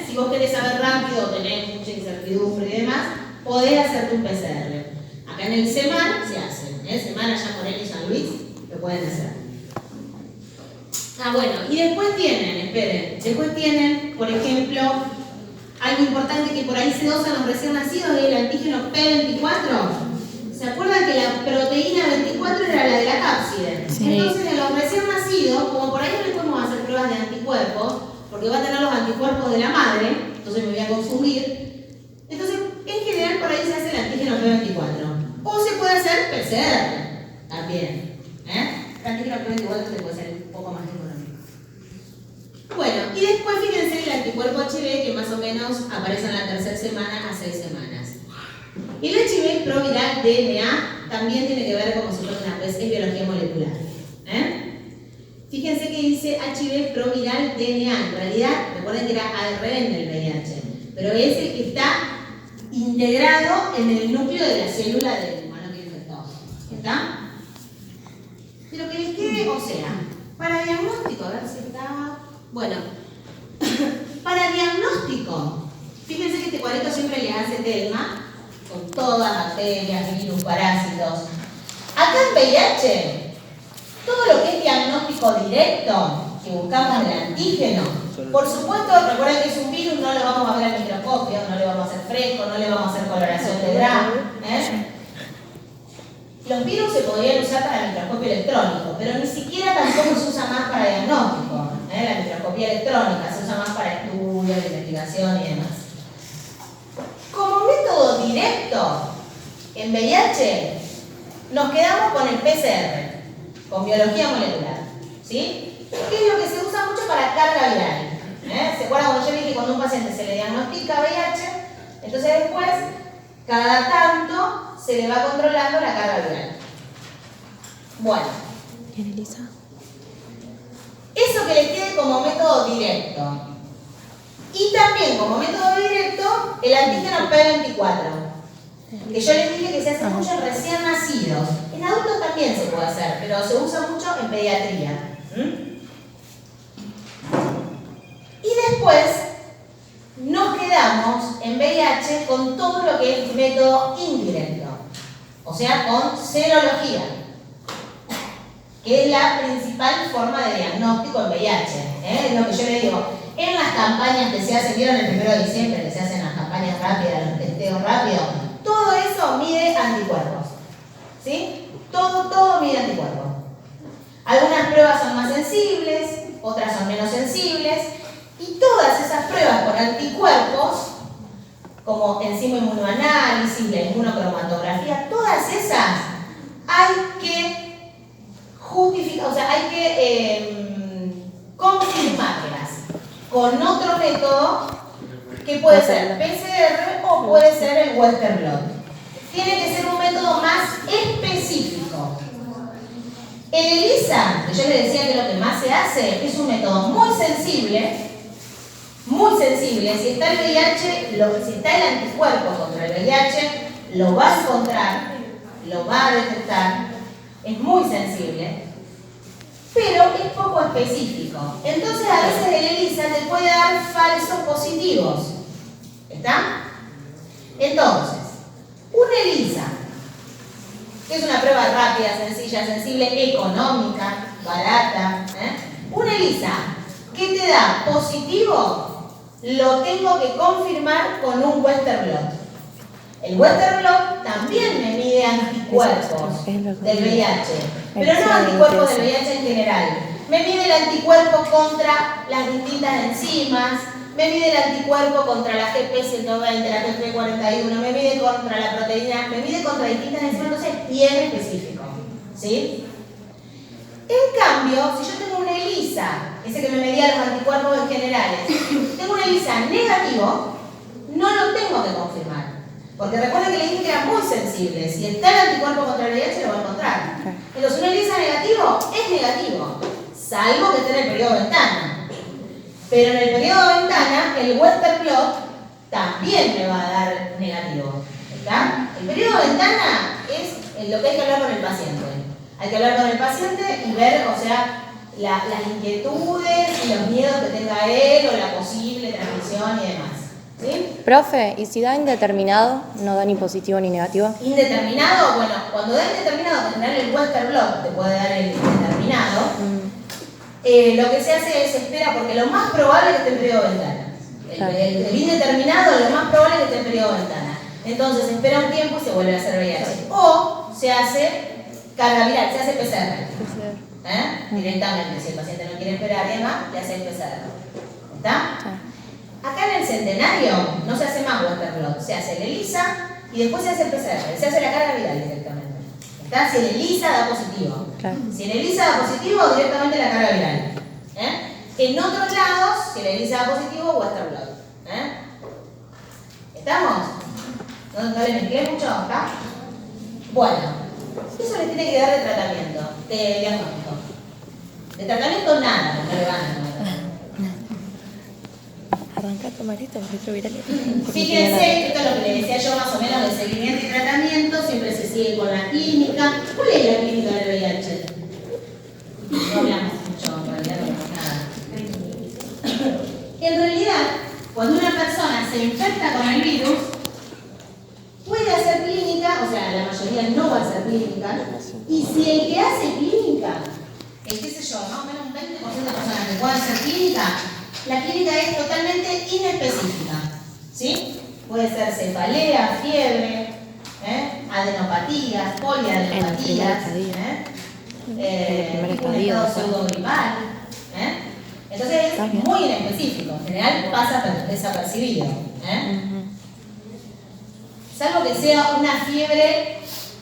Si vos querés saber rápido, tenés mucha incertidumbre y demás, podés hacerte un PCR. Acá en el SEMAN se hace. SEMAN allá por y San Luis lo pueden hacer. Bueno, y después tienen, esperen, después tienen, por ejemplo, algo importante que por ahí se dosan los recién nacidos, es el antígeno P24. ¿Se acuerdan que la proteína 24 era la de la cápside? Sí. Entonces, en los recién nacidos, como por ahí no le podemos hacer pruebas de anticuerpos, porque va a tener los anticuerpos de la madre, entonces me voy a confundir. Entonces, en general, por ahí se hace el antígeno P24. O se puede hacer PCR también. El antígeno P24 se puede hacer un poco más económico. Bueno, y después fíjense el anticuerpo HIV que más o menos aparece en la tercera semana a 6 semanas. El HIV proviral DNA también tiene que ver como si fuera una es biología molecular. Fíjense que dice HIV proviral DNA. En realidad, recuerden que era ARN del VIH, pero es el que está integrado en el núcleo de la célula del humano que infectó. ¿Está? Pero que les quede, o sea, para diagnóstico, a ver si está... Bueno, para diagnóstico, fíjense que este cuadrito siempre le hace Telma, con todas bacterias, virus, parásitos. Acá en VIH, todo lo que es diagnóstico directo, que buscamos el antígeno, por supuesto, recuerden que es un virus, no lo vamos a ver al microscopio, no le vamos a hacer fresco, no le vamos a hacer coloración de Gram. Los virus se podrían usar para microscopio electrónico, pero ni siquiera tampoco se usa más para diagnóstico. La microscopía electrónica se usa más para estudios, investigación y demás. Como método directo, en VIH, nos quedamos con el PCR, con biología molecular. ¿Sí? Que es lo que se usa mucho para carga viral. ¿Se acuerdan cuando yo dije que cuando a un paciente se le diagnostica VIH, entonces después, cada tanto, se le va controlando la carga viral? Bueno. Eso que les quede como método directo. Y también como método directo, el antígeno P24. Que yo les dije que se hace mucho en recién nacidos. En adultos también se puede hacer, pero se usa mucho en pediatría. Y después nos quedamos en VIH con todo lo que es método indirecto. O sea, con serología, que es la principal forma de diagnóstico en VIH. Es lo que yo les digo. En las campañas que se hacen, ¿vieron el 1 de diciembre que se hacen las campañas rápidas, los testeos rápidos? Todo eso mide anticuerpos. ¿Sí? Todo mide anticuerpos. Algunas pruebas son más sensibles, otras son menos sensibles, y todas esas pruebas con anticuerpos, como enzima inmunoanálisis, la inmunocromatografía, todas esas hay que justificar, o sea, hay que confirmarlas con otro método que puede ser PCR o puede ser el Western blot. Tiene que ser un método más específico. El ELISA, que yo les decía que lo que más se hace, es un método muy sensible. Si está el VIH, si está el anticuerpo contra el VIH, lo va a encontrar, lo va a detectar, es muy sensible, pero es poco específico. Entonces a veces el ELISA te puede dar falsos positivos. ¿Está? Entonces, un ELISA, que es una prueba rápida, sencilla, sensible, económica, barata, un ELISA que te da positivo, lo tengo que confirmar con un Western blot. El Western blot también me mide anticuerpos del VIH, pero no anticuerpos del VIH en general. Me mide el anticuerpo contra las distintas enzimas, me mide el anticuerpo contra la GP120, la GP41, me mide contra la proteína, me mide contra distintas enzimas, entonces es bien específico. ¿Sí? En cambio, si yo tengo un un ELISA, ese que me medía los anticuerpos en generales, tengo un ELISA negativo, no lo tengo que confirmar. Porque recuerden que le dije que era muy sensible. Si está el anticuerpo contra el VIH, lo va a encontrar. Entonces, un ELISA negativo es negativo, salvo que esté en el periodo ventana. Pero en el periodo ventana, el Western blot también me va a dar negativo. ¿Está? El periodo ventana es lo que hay que hablar con el paciente. Hay que hablar con el paciente y ver, o sea, las inquietudes y los miedos que tenga él o la posible transmisión y demás. ¿Sí? Profe, ¿y si da indeterminado, no da ni positivo ni negativo? Indeterminado, bueno, cuando da indeterminado, en general el Western blot te puede dar el indeterminado. Lo que se hace es se espera, porque lo más probable es que esté en periodo ventana. El indeterminado, lo más probable es que esté en periodo ventana. Entonces se espera un tiempo y se vuelve a hacer VIH. O se hace carga viral, se hace PCR. Directamente, si el paciente no quiere esperar y demás, le hace el PCR. ¿Está? Acá en el Centenario no se hace más Western blot, se hace el ELISA y después se hace el PCR, se hace la carga viral directamente. ¿Está? Si el ELISA da positivo. Claro. Si el ELISA da positivo, directamente la carga viral. En otros lados, si el ELISA da positivo, Western blot. ¿Estamos? ¿No les mezclé mucho? ¿Está? Bueno, eso les tiene que dar de tratamiento, de diagnóstico. De tratamiento nada, no le van a tomar. Arranca a tomar esto, retroviral. Fíjense, esto es lo que les decía yo más o menos de seguimiento y tratamiento, siempre se sigue con la clínica. ¿Cuál es la clínica del VIH? No hablamos mucho, en realidad no hablamos nada. En realidad, cuando una persona se infecta con el virus, puede hacer clínica, o sea, la mayoría no va a hacer clínica, y si el que hace clínica, qué sé yo, más o menos un 20% de personas que pueden hacer clínica, la clínica es totalmente inespecífica, ¿sí? Puede ser cefalea, fiebre, adenopatías, poliadenopatías, un estado pseudogripal. Entonces es muy inespecífico, en general pasa desapercibido. Salvo que sea una fiebre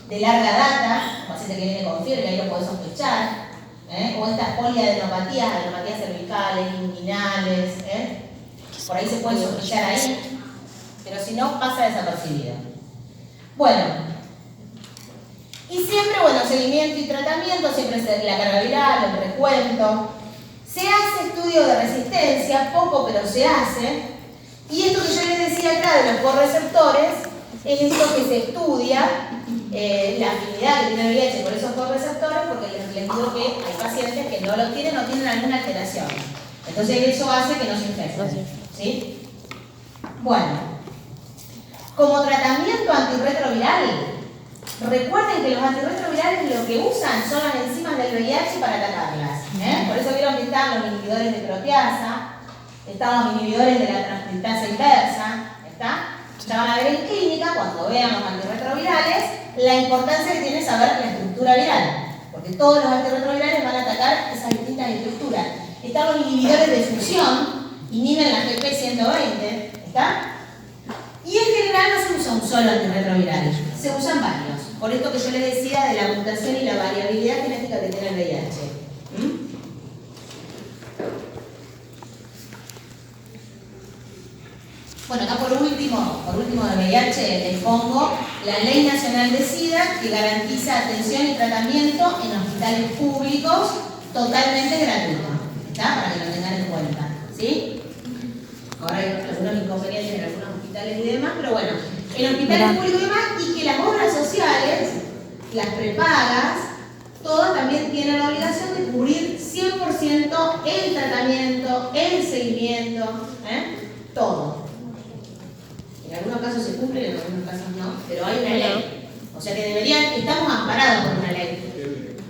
de larga data, un paciente que viene con fiebre, que ahí lo podés sospechar. O estas poliadenopatías, adenopatías cervicales, inguinales, por ahí se puede sospechar ahí, pero si no, pasa desapercibido. Bueno, y siempre, seguimiento y tratamiento, siempre es la carga viral, el recuento. Se hace estudio de resistencia, poco pero se hace, y esto que yo les decía acá de los correceptores, es esto que se estudia, la afinidad que tiene el VIH por esos correceptores, porque les digo que hay pacientes que no lo tienen o tienen alguna alteración. Entonces eso hace que no se infecten. ¿Sí? Bueno, como tratamiento antirretroviral, recuerden que los antirretrovirales lo que usan son las enzimas del VIH para atacarlas. Por eso vieron que están los inhibidores de proteasa, están los inhibidores de la transcriptasa inversa, ¿está? Ya van a ver en clínica, cuando vean los antirretrovirales, la importancia que tiene saber la estructura viral, porque todos los antirretrovirales van a atacar esas distintas estructuras. Están los inhibidores de fusión, inhiben la GP120, ¿está? Y en general no se usa un solo antirretroviral, se usan varios. Por esto que yo les decía de la mutación y la variabilidad genética que tiene el VIH. Bueno, acá por último de VIH les pongo la Ley Nacional de SIDA, que garantiza atención y tratamiento en hospitales públicos totalmente gratuito, ¿está? Para que lo tengan en cuenta, ¿sí? Ahora hay algunos inconvenientes en algunos hospitales y demás, pero bueno, en hospitales públicos y demás, y que las obras sociales, las prepagas, todas también tienen la obligación de cubrir 100% el tratamiento, el seguimiento, todo. En algunos casos se cumple, en algunos casos no, pero hay una ley. O sea que estamos amparados por una ley.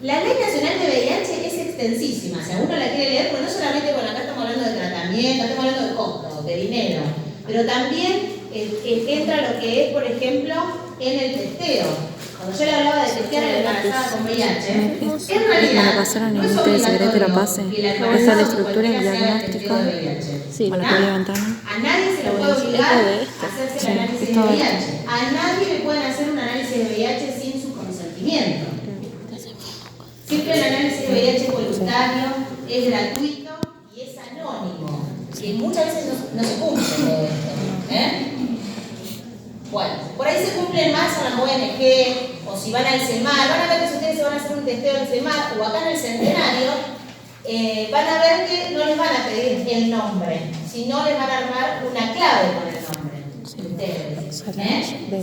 La Ley Nacional de VIH es extensísima, si alguno la quiere leer, porque no solamente, acá estamos hablando de tratamiento, estamos hablando de costo, de dinero, pero también entra lo que es, por ejemplo, en el testeo. Cuando yo le hablaba de testear a la embarazada con VIH, en realidad me pasaron no el es liste de secreto y la obligatorio pase. que la Esta es embarazada la estructura y el se haga el diagnóstico. testeo de VIH. Sí, la podía ventana. A nadie se le puede obligar a hacerse el análisis de VIH. A nadie le pueden hacer un análisis de VIH sin su consentimiento. Siempre el análisis de VIH es voluntario, es gratuito y es anónimo, que muchas veces no se cumple todo esto. Bueno, por ahí se cumplen más en las ONG, o si van al CEMAR, van a ver que si ustedes se van a hacer un testeo del CEMAR o acá en el Centenario, van a ver que no les van a pedir el nombre, sino les van a armar una clave con el nombre de ustedes.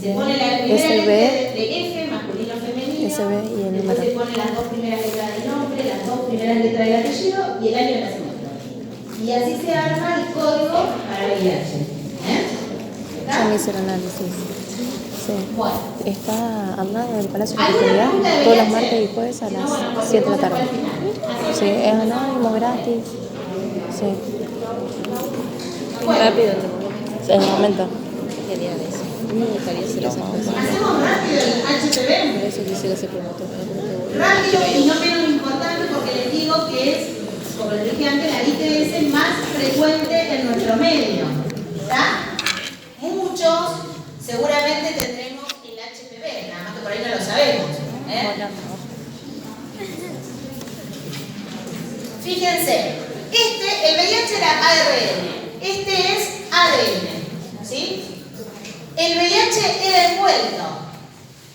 Se pone la primera letra de F, masculino, femenino, después se pone las dos primeras letras del nombre, las dos primeras letras del apellido y el año de nacimiento. Y así se arma el código para VIH. Ya me hicieron análisis. Sí. Bueno. Está al lado del Palacio de la Comunidad, todos los martes y jueves a las 7 de la tarde. Sí, es anónimo, gratis. Sí. Bueno. Rápido en el momento. Genial eso. Me gustaría hacer esas cosas. Hacemos rápido el HPV. Por eso quisiera ser promotor. Rápido y no menos importante porque les digo que es, como les dije antes, la ITS más frecuente en nuestro medio. ¿Está? Muchos seguramente tendremos el HPV, nada más que por ahí no lo sabemos. Fíjense, el VIH era ARN, este es ADN, ¿sí? El VIH era envuelto,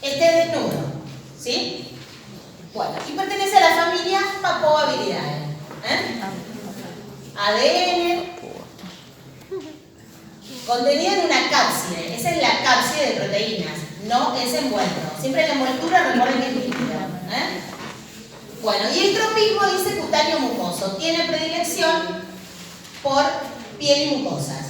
este es desnudo, ¿sí? Bueno, y pertenece a la familia Papoviridae. ADN, contenida en una cápside, esa es la cápside de proteínas, no es envuelto. Siempre la envoltura recuerden que es líquida. Bueno, y el tropismo dice cutáneo mucoso, tiene predilección por piel y mucosas.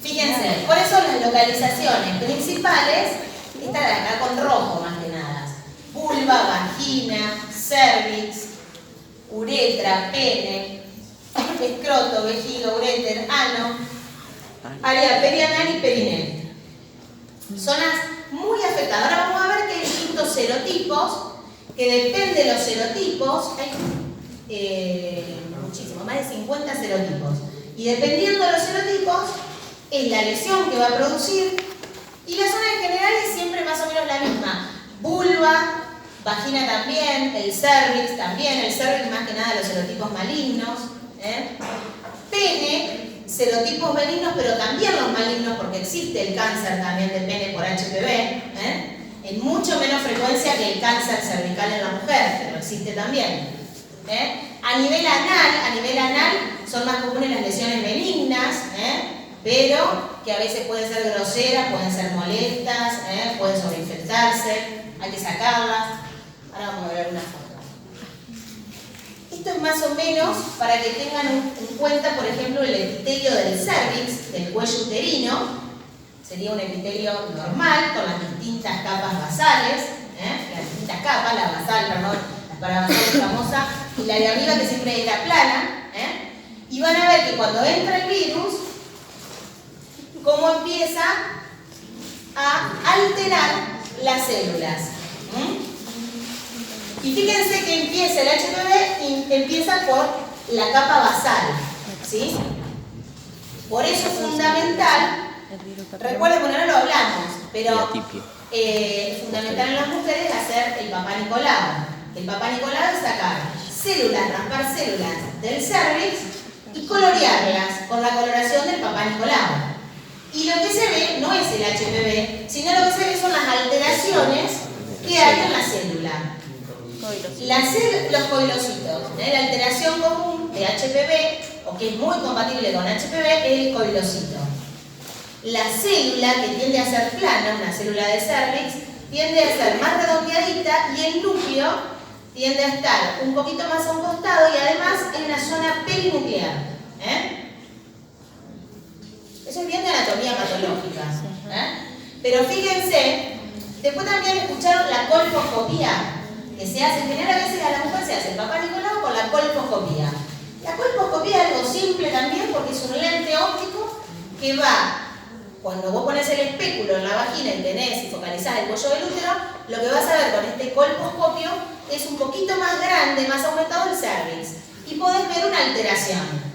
Fíjense, por eso las localizaciones principales están acá con rojo más que nada. Vulva, vagina, cervix, uretra, pene, escroto, vejiga, uréter, ano, área perianal y perineo. Zonas muy afectadas. Ahora vamos a ver que hay distintos serotipos, que depende de los serotipos, hay muchísimo, más de 50 serotipos. Y dependiendo de los serotipos, es la lesión que va a producir, y la zona en general es siempre más o menos la misma. Vulva, vagina también, el cervix también, el cervix más que nada los serotipos malignos. Pene, serotipos benignos, pero también los malignos, porque existe el cáncer también de pene por HPV, en mucho menos frecuencia que el cáncer cervical en la mujer, pero existe también. A nivel anal son más comunes las lesiones benignas, pero que a veces pueden ser groseras, pueden ser molestas, pueden sobreinfectarse, hay que sacarlas. Ahora vamos a ver una foto. Esto es más o menos para que tengan en cuenta, por ejemplo, el epitelio del cervix, del cuello uterino. Sería un epitelio normal, con las distintas capas basales, las distintas capas, la basal, perdón, la parabasal famosa, y la de arriba que siempre era plana. Y van a ver que cuando entra el virus, cómo empieza a alterar las células. Y fíjense que empieza el HPV y empieza por la capa basal, ¿sí? Por eso es fundamental, recuerden que no lo hablamos, pero es fundamental en las mujeres hacer el Papá Nicolau. El Papá Nicolau es sacar células, raspar células del cervix y colorearlas con la coloración del Papá Nicolau. Y lo que se ve no es el HPV, sino lo que se ve son las alteraciones que hay en la célula. Los coilocitos. La alteración común de HPV, o que es muy compatible con HPV, es el coilocito. La célula, que tiende a ser plana, una célula de cervix, tiende a ser más redondeadita y el núcleo tiende a estar un poquito más a un costado y además en una zona perinuclear. Eso es bien de anatomía patológica. Pero fíjense, después también escucharon la colposcopía, que se hace, en general a veces a la mujer se hace el Papá Nicolau con la colposcopía. La colposcopía es algo simple también porque es un lente óptico que va, cuando vos pones el espéculo en la vagina y tenés y focalizás el cuello del útero, lo que vas a ver con este colposcopio es un poquito más grande, más aumentado el cervix y podés ver una alteración.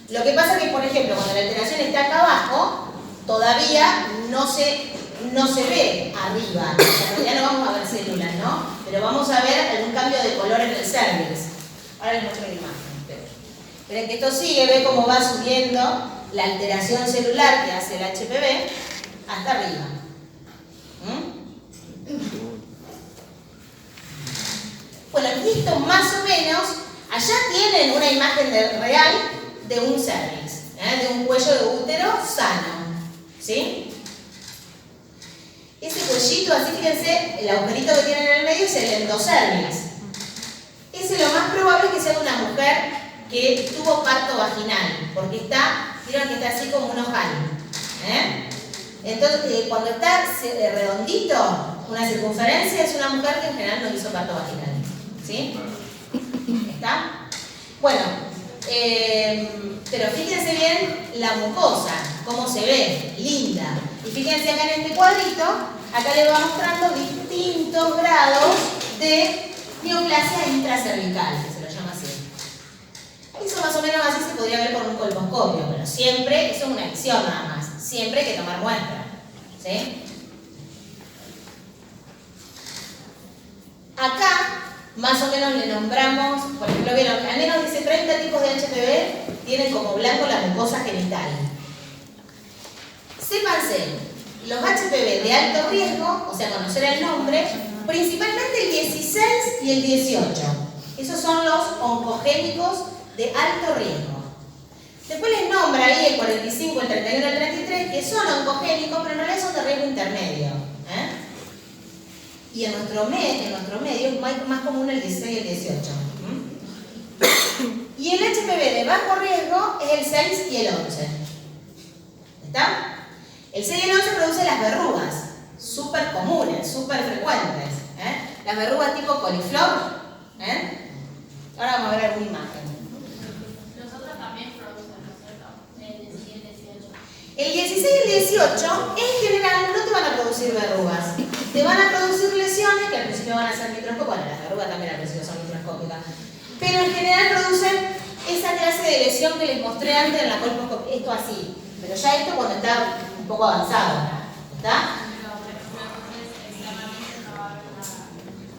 Lo que pasa es que, por ejemplo, cuando la alteración está acá abajo, todavía no se ve arriba. En realidad no vamos a ver células, ¿no? Pero vamos a ver algún cambio de color en el cervix. Ahora les muestro la imagen. Pero que esto sigue, ve cómo va subiendo la alteración celular que hace el HPV hasta arriba. Bueno, listo, más o menos, allá tienen una imagen real de un cervix, de un cuello de útero sano, ¿sí? Ese cuellito, así fíjense, el agujerito que tienen en el medio es el endocervix. Ese lo más probable es que sea una mujer que tuvo parto vaginal, porque vieron que está así como un ojal, Entonces, cuando está redondito, una circunferencia, es una mujer que en general no hizo parto vaginal. ¿Sí? ¿Está? Bueno, pero fíjense bien la mucosa, cómo se ve, linda. Y fíjense acá en este cuadrito, acá les va mostrando distintos grados de neoplasia intracervical, que se lo llama así. Eso más o menos así se podría ver con un colposcopio, pero siempre, eso es una visión nada más, siempre hay que tomar muestra. ¿Sí? Acá más o menos le nombramos, por ejemplo, vieron, al menos dice 30 tipos de HPV tienen como blanco la mucosa genital. Sépanse, los HPV de alto riesgo, o sea, conocer el nombre, principalmente el 16 y el 18. Esos son los oncogénicos de alto riesgo. Después les nombra ahí el 45, el 31, el 33, que son oncogénicos, pero en realidad son de riesgo intermedio. Y en nuestro medio es más común el 16 y el 18. Y el HPV de bajo riesgo es el 6 y el 11. ¿Está? El 6 y el 11 produce las verrugas, súper comunes, súper frecuentes. Las verrugas tipo coliflor. Ahora vamos a ver alguna imagen. Nosotros también producen, ¿no es cierto? El 16 y el 18. El 16 y el 18 en general no te van a producir verrugas. Te van a producir lesiones que al principio van a ser microscópicas. Bueno, las verrugas también al principio son microscópicas. Pero en general producen esa clase de lesión que les mostré antes en la colposcopia. Esto así. Pero ya esto cuando está un poco avanzado. ¿Está?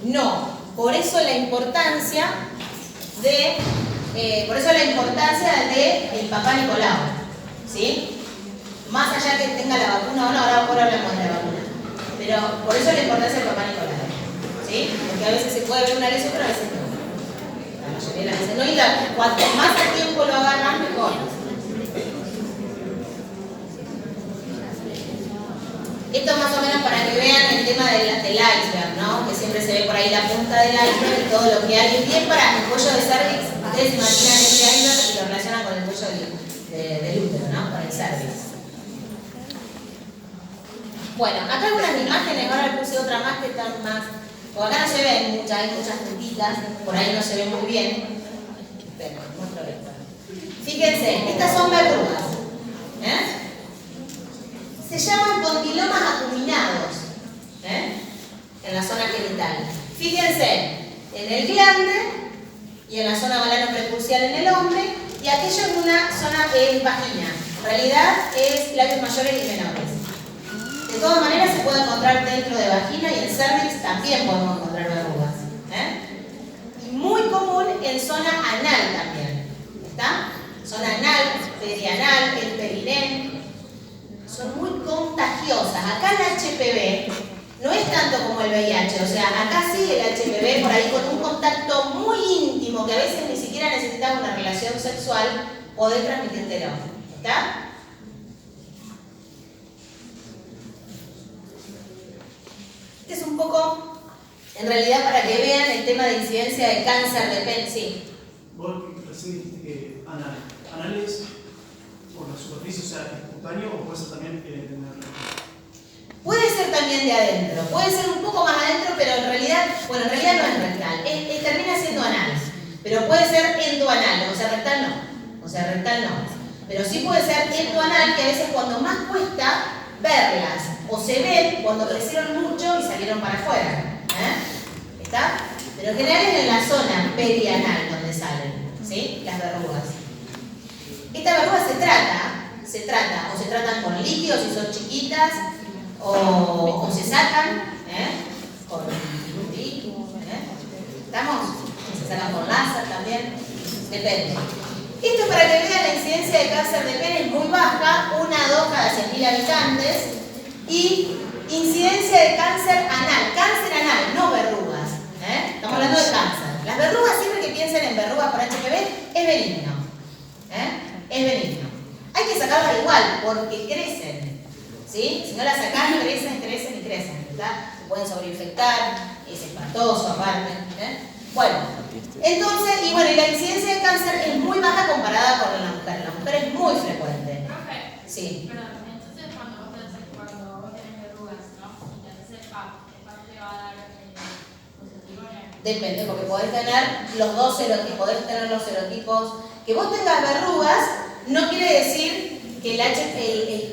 No. Por eso la importancia de el papá Nicolau. ¿Sí? Más allá que tenga la vacuna o no, ahora hablamos de la vacuna. Pero por eso la importancia del papá Nicolau. ¿Sí? Porque a veces se puede ver una lesión, pero a veces no. La mayoría de las veces no. Y cuanto más a tiempo lo agarras, mejor. Esto más o menos para que vean el tema del iceberg, ¿no? Que siempre se ve por ahí la punta del iceberg y todo lo que hay. Bien para el cuello de cervix, ustedes se imaginan ese iceberg y lo relacionan con el cuello del útero, ¿no? Con el cervix. Bueno, acá algunas imágenes, ahora le puse otra más que están más. Porque acá no se ven muchas, hay muchas puntitas, por ahí no se ve muy bien. Pero muestro esto. Fíjense, estas son verrugas. Se llaman condilomas acuminados. En la zona genital. Fíjense, en el glande y en la zona balano-prepucial en el hombre, y aquello es una zona vagina. En realidad es labios mayores y menores. De todas maneras se puede encontrar dentro de vagina y en cervix también podemos encontrar verrugas. Y muy común en zona anal también. ¿Está? Zona anal, perianal, el periné. Son muy contagiosas. Acá el HPV no es tanto como el VIH. O sea, acá sí el HPV por ahí con un contacto muy íntimo que a veces ni siquiera necesitamos una relación sexual poder transmitírtelo. ¿Está? Este es un poco, en realidad, para que vean el tema de incidencia de cáncer de pene. Sí. Vos recién dijiste que anal es por la superficie, o sea, cutáneo, o puede ser también Puede ser también de adentro, puede ser un poco más adentro, pero en realidad no es rectal, termina siendo anal. Pero puede ser endoanal, o sea, rectal no. Pero sí puede ser endoanal, que a veces cuando más cuesta verlas, o se ven cuando crecieron mucho y salieron para afuera. ¿Está? Pero en general es en la zona perianal donde salen, ¿sí? Las verrugas. Esta verruga se trata, se trata, o se tratan con líquidos si son chiquitas, o se sacan, con líquido, ¿estamos? Se sacan con láser también, depende. Esto es para que vean la incidencia de cáncer de pene es muy baja, 1 a 2 cada 100.000 habitantes, y incidencia de cáncer anal, no verrugas, estamos hablando de cáncer. Las verrugas, siempre que piensen en verrugas por HPV, es benigno, es benigno. Hay que sacarlas igual, porque crecen, ¿sí? Si no las sacás, crecen, ¿verdad? Se pueden sobreinfectar, es espantoso aparte, Bueno, entonces, y la incidencia de cáncer es muy baja comparada con la mujer. La mujer es muy frecuente. Profe, Sí. perdón, entonces cuando vos tenés verrugas, ¿no? Y te haces el PAP te va a dar positivo. Depende, porque podés tener los dos serotipos, podés tener los serotipos. Que vos tengas verrugas no quiere decir que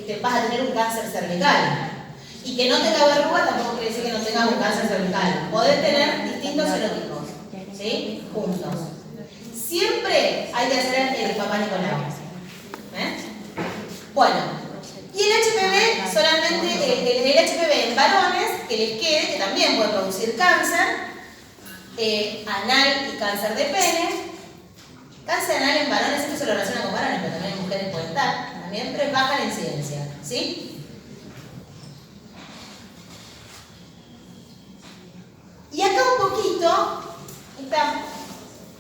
que vas a tener un cáncer cervical. Y que no tenga verrugas tampoco quiere decir que no tengas un cáncer cervical. Podés tener distintos serotipos, ¿sí? Juntos. Siempre hay que hacer el Papá Nicolau. Bueno, y el HPV, solamente el HPV en varones, que les quede, que también puede producir cáncer, anal y cáncer de pene. Cáncer anal en varones, esto se lo relaciona con varones, pero también en mujeres puede estar, también, pero es baja la incidencia, ¿sí? Y acá un poquito,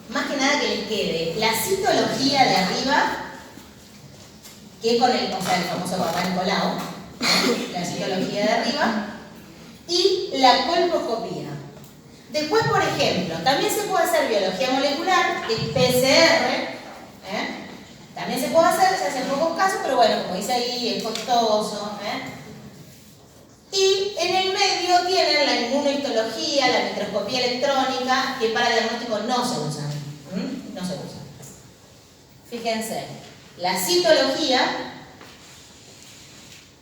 más que nada que les quede, la citología de arriba, que es con el famoso Papá Nicolau, la citología de arriba, y la colposcopía. Después, por ejemplo, también se puede hacer biología molecular, el PCR, también se puede hacer, se hace en pocos casos, pero bueno, como dice ahí, es costoso. Y en el medio tienen la inmunohistología, la microscopía electrónica, que para diagnóstico no se usan. No se usan. Fíjense, la citología,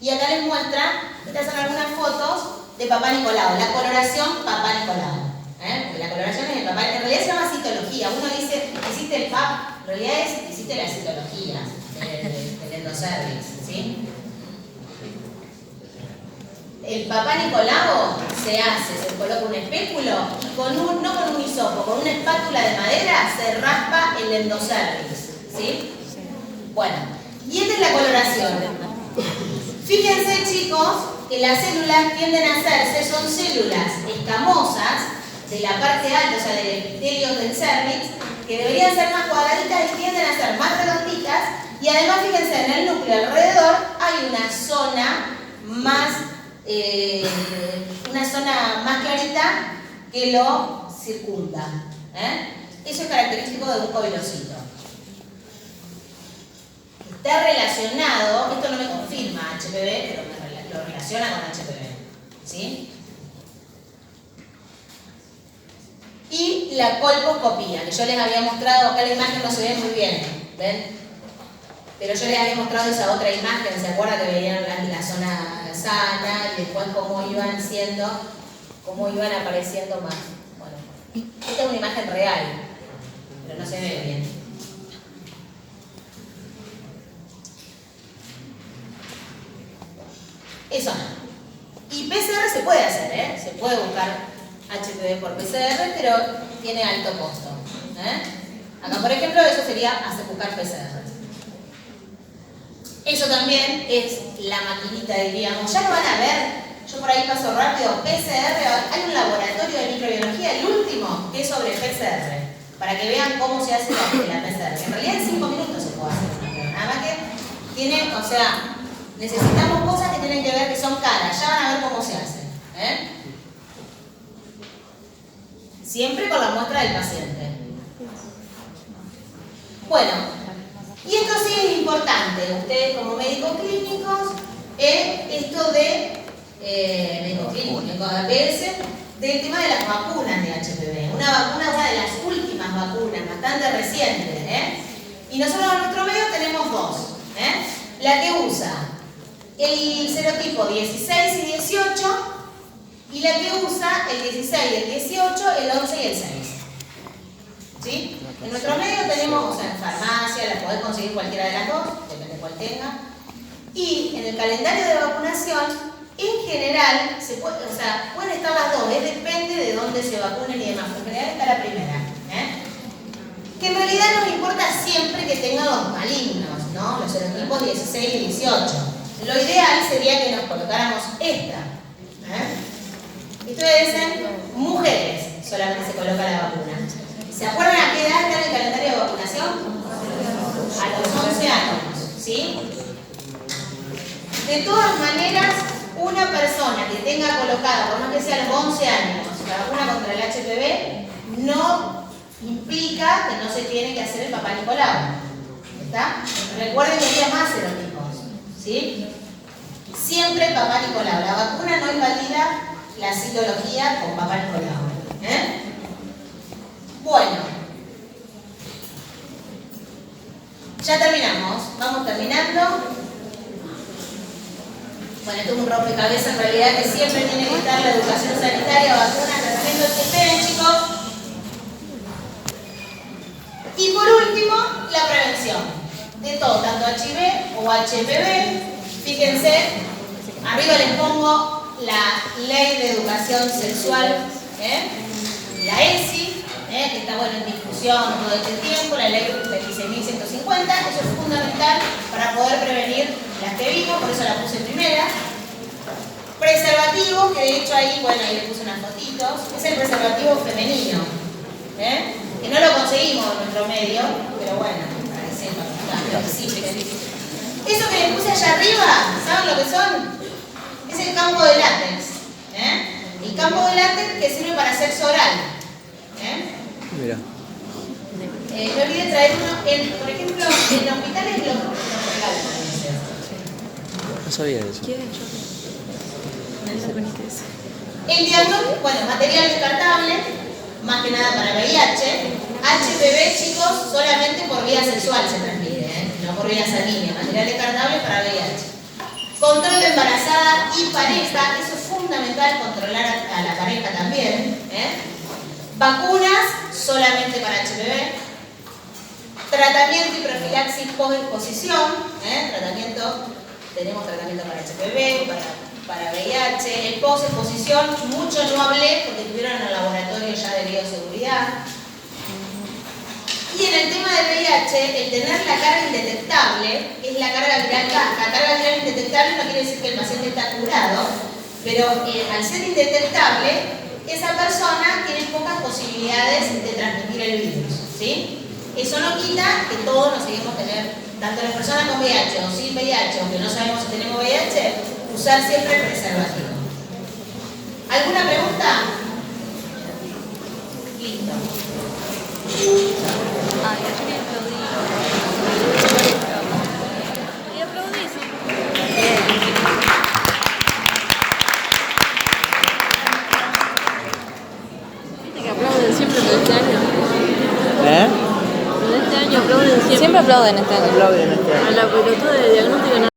y acá les muestra, estas son algunas fotos de Papá Nicolau, la coloración Papá Nicolau. Porque la coloración es el Papá Nicolau, en realidad se llama citología. Uno dice, hiciste el PAP, en realidad es, hiciste la citología del endocervix, ¿sí? El Papá Nicolau se coloca un espéculo y no con un hisopo, con una espátula de madera se raspa el endocervix, ¿sí? Bueno, y esta es la coloración. Fíjense, chicos, que las células tienden a hacerse, son células escamosas de la parte alta, o sea, del epitelio del cervix, que deberían ser más cuadraditas y tienden a ser más redonditas, y además, fíjense, en el núcleo alrededor hay una zona más clarita que lo circunda. Eso es característico de un covilocito. Está relacionado, esto no me confirma HPV, pero lo relaciona con HPV, ¿sí? Y la colposcopía, que yo les había mostrado, acá la imagen no se ve muy bien, ¿ven? Pero yo les había mostrado esa otra imagen, ¿se acuerdan que veían la zona sana y después cómo iban apareciendo más? Bueno, esta es una imagen real, pero no se ve bien. Eso no. Y PCR se puede hacer, se puede buscar HPV por PCR, pero tiene alto costo. Acá, por ejemplo, eso sería buscar PCR. Eso también es la maquinita, diríamos. Ya lo van a ver, yo por ahí paso rápido. PCR, hay un laboratorio de microbiología, el último, que es sobre PCR, para que vean cómo se hace la PCR. En realidad en 5 minutos se puede hacer una prueba. Nada más que tiene, o sea, necesitamos cosas que tienen que ver, que son caras. Ya van a ver cómo se hace. Siempre con la muestra del paciente. Bueno, y esto sí es importante. Ustedes como médicos clínicos, esto de médicos clínicos de APS, del tema de las vacunas de HPV. Una de las últimas vacunas, bastante recientes. Y nosotros en nuestro medio tenemos dos. La que usa el serotipo 16 y 18 y la que usa el 16, el 18, el 11 y el 6. ¿Sí? En nuestro medio tenemos, o sea, en farmacia, la podés conseguir cualquiera de las dos, depende de cuál tenga, Y en el calendario de vacunación, en general, pueden estar las dos, depende de dónde se vacunen y demás, pero en general está la primera. Que en realidad nos importa siempre que tengan los malignos, ¿no? Los serotipos 16 y 18. Lo ideal sería que nos colocáramos esta. Ustedes dicen, mujeres solamente se coloca la vacuna. ¿Se acuerdan a qué edad está en el calendario de vacunación? A los 11 años, ¿sí? De todas maneras, una persona que tenga colocada, por más que sea a los 11 años, la vacuna contra el HPV, no implica que no se tiene que hacer el Papá Nicolau. ¿Está? Recuerden que hay más serotipos, ¿sí? Siempre el Papá Nicolau. La vacuna no invalida la citología con Papá Nicolau. Bueno, ya terminamos. Vamos terminando. Bueno, esto es un rompecabezas en realidad que siempre tiene que estar la educación sanitaria, vacunas, tratamientos que esperen, chicos. Y por último, la prevención de todo, tanto HIV o HPV. Fíjense, arriba les pongo la Ley de Educación Sexual, la ESI, que está en discusión todo este tiempo, la Ley 26.150, eso es fundamental para poder prevenir las que vimos, por eso la puse primera. Preservativo, que de hecho ahí, ahí le puse unas fotitos, es el preservativo femenino, que no lo conseguimos en nuestro medio, pero bueno, para que sepan, eso que les puse allá arriba, ¿saben lo que son? Es el campo de látex. El campo de látex que sirve para sexo oral. Mira. No olviden traer uno, por ejemplo, en hospitales los regalan. No sabía de eso. El diagnóstico, material descartable, más que nada para VIH. HPV, chicos, solamente por vía sexual se transmite, no por vía sanguínea. Material descartable para VIH. Control de embarazada y pareja, eso es fundamental, controlar a la pareja también. Vacunas solamente para HPV. Tratamiento y profilaxis post-exposición. Tenemos tratamiento para HPV, para VIH. El post-exposición, mucho no hablé porque estuvieron en el laboratorio ya de bioseguridad. Y en el tema del VIH, el tener la carga indetectable es la carga viral baja. La carga viral indetectable no quiere decir que el paciente está curado, pero al ser indetectable, esa persona tiene pocas posibilidades de transmitir el virus, ¿sí? Eso no quita que todos nos seguimos tener, tanto las personas con VIH o sin VIH, aunque no sabemos si tenemos VIH, usar siempre el preservativo. ¿Alguna pregunta? Listo. Viste que aplauden siempre por este año. ¿Eh? Pero de este año aplauden siempre. Siempre aplauden este año. Aplauden este año. A la pelotuda de diagnóstico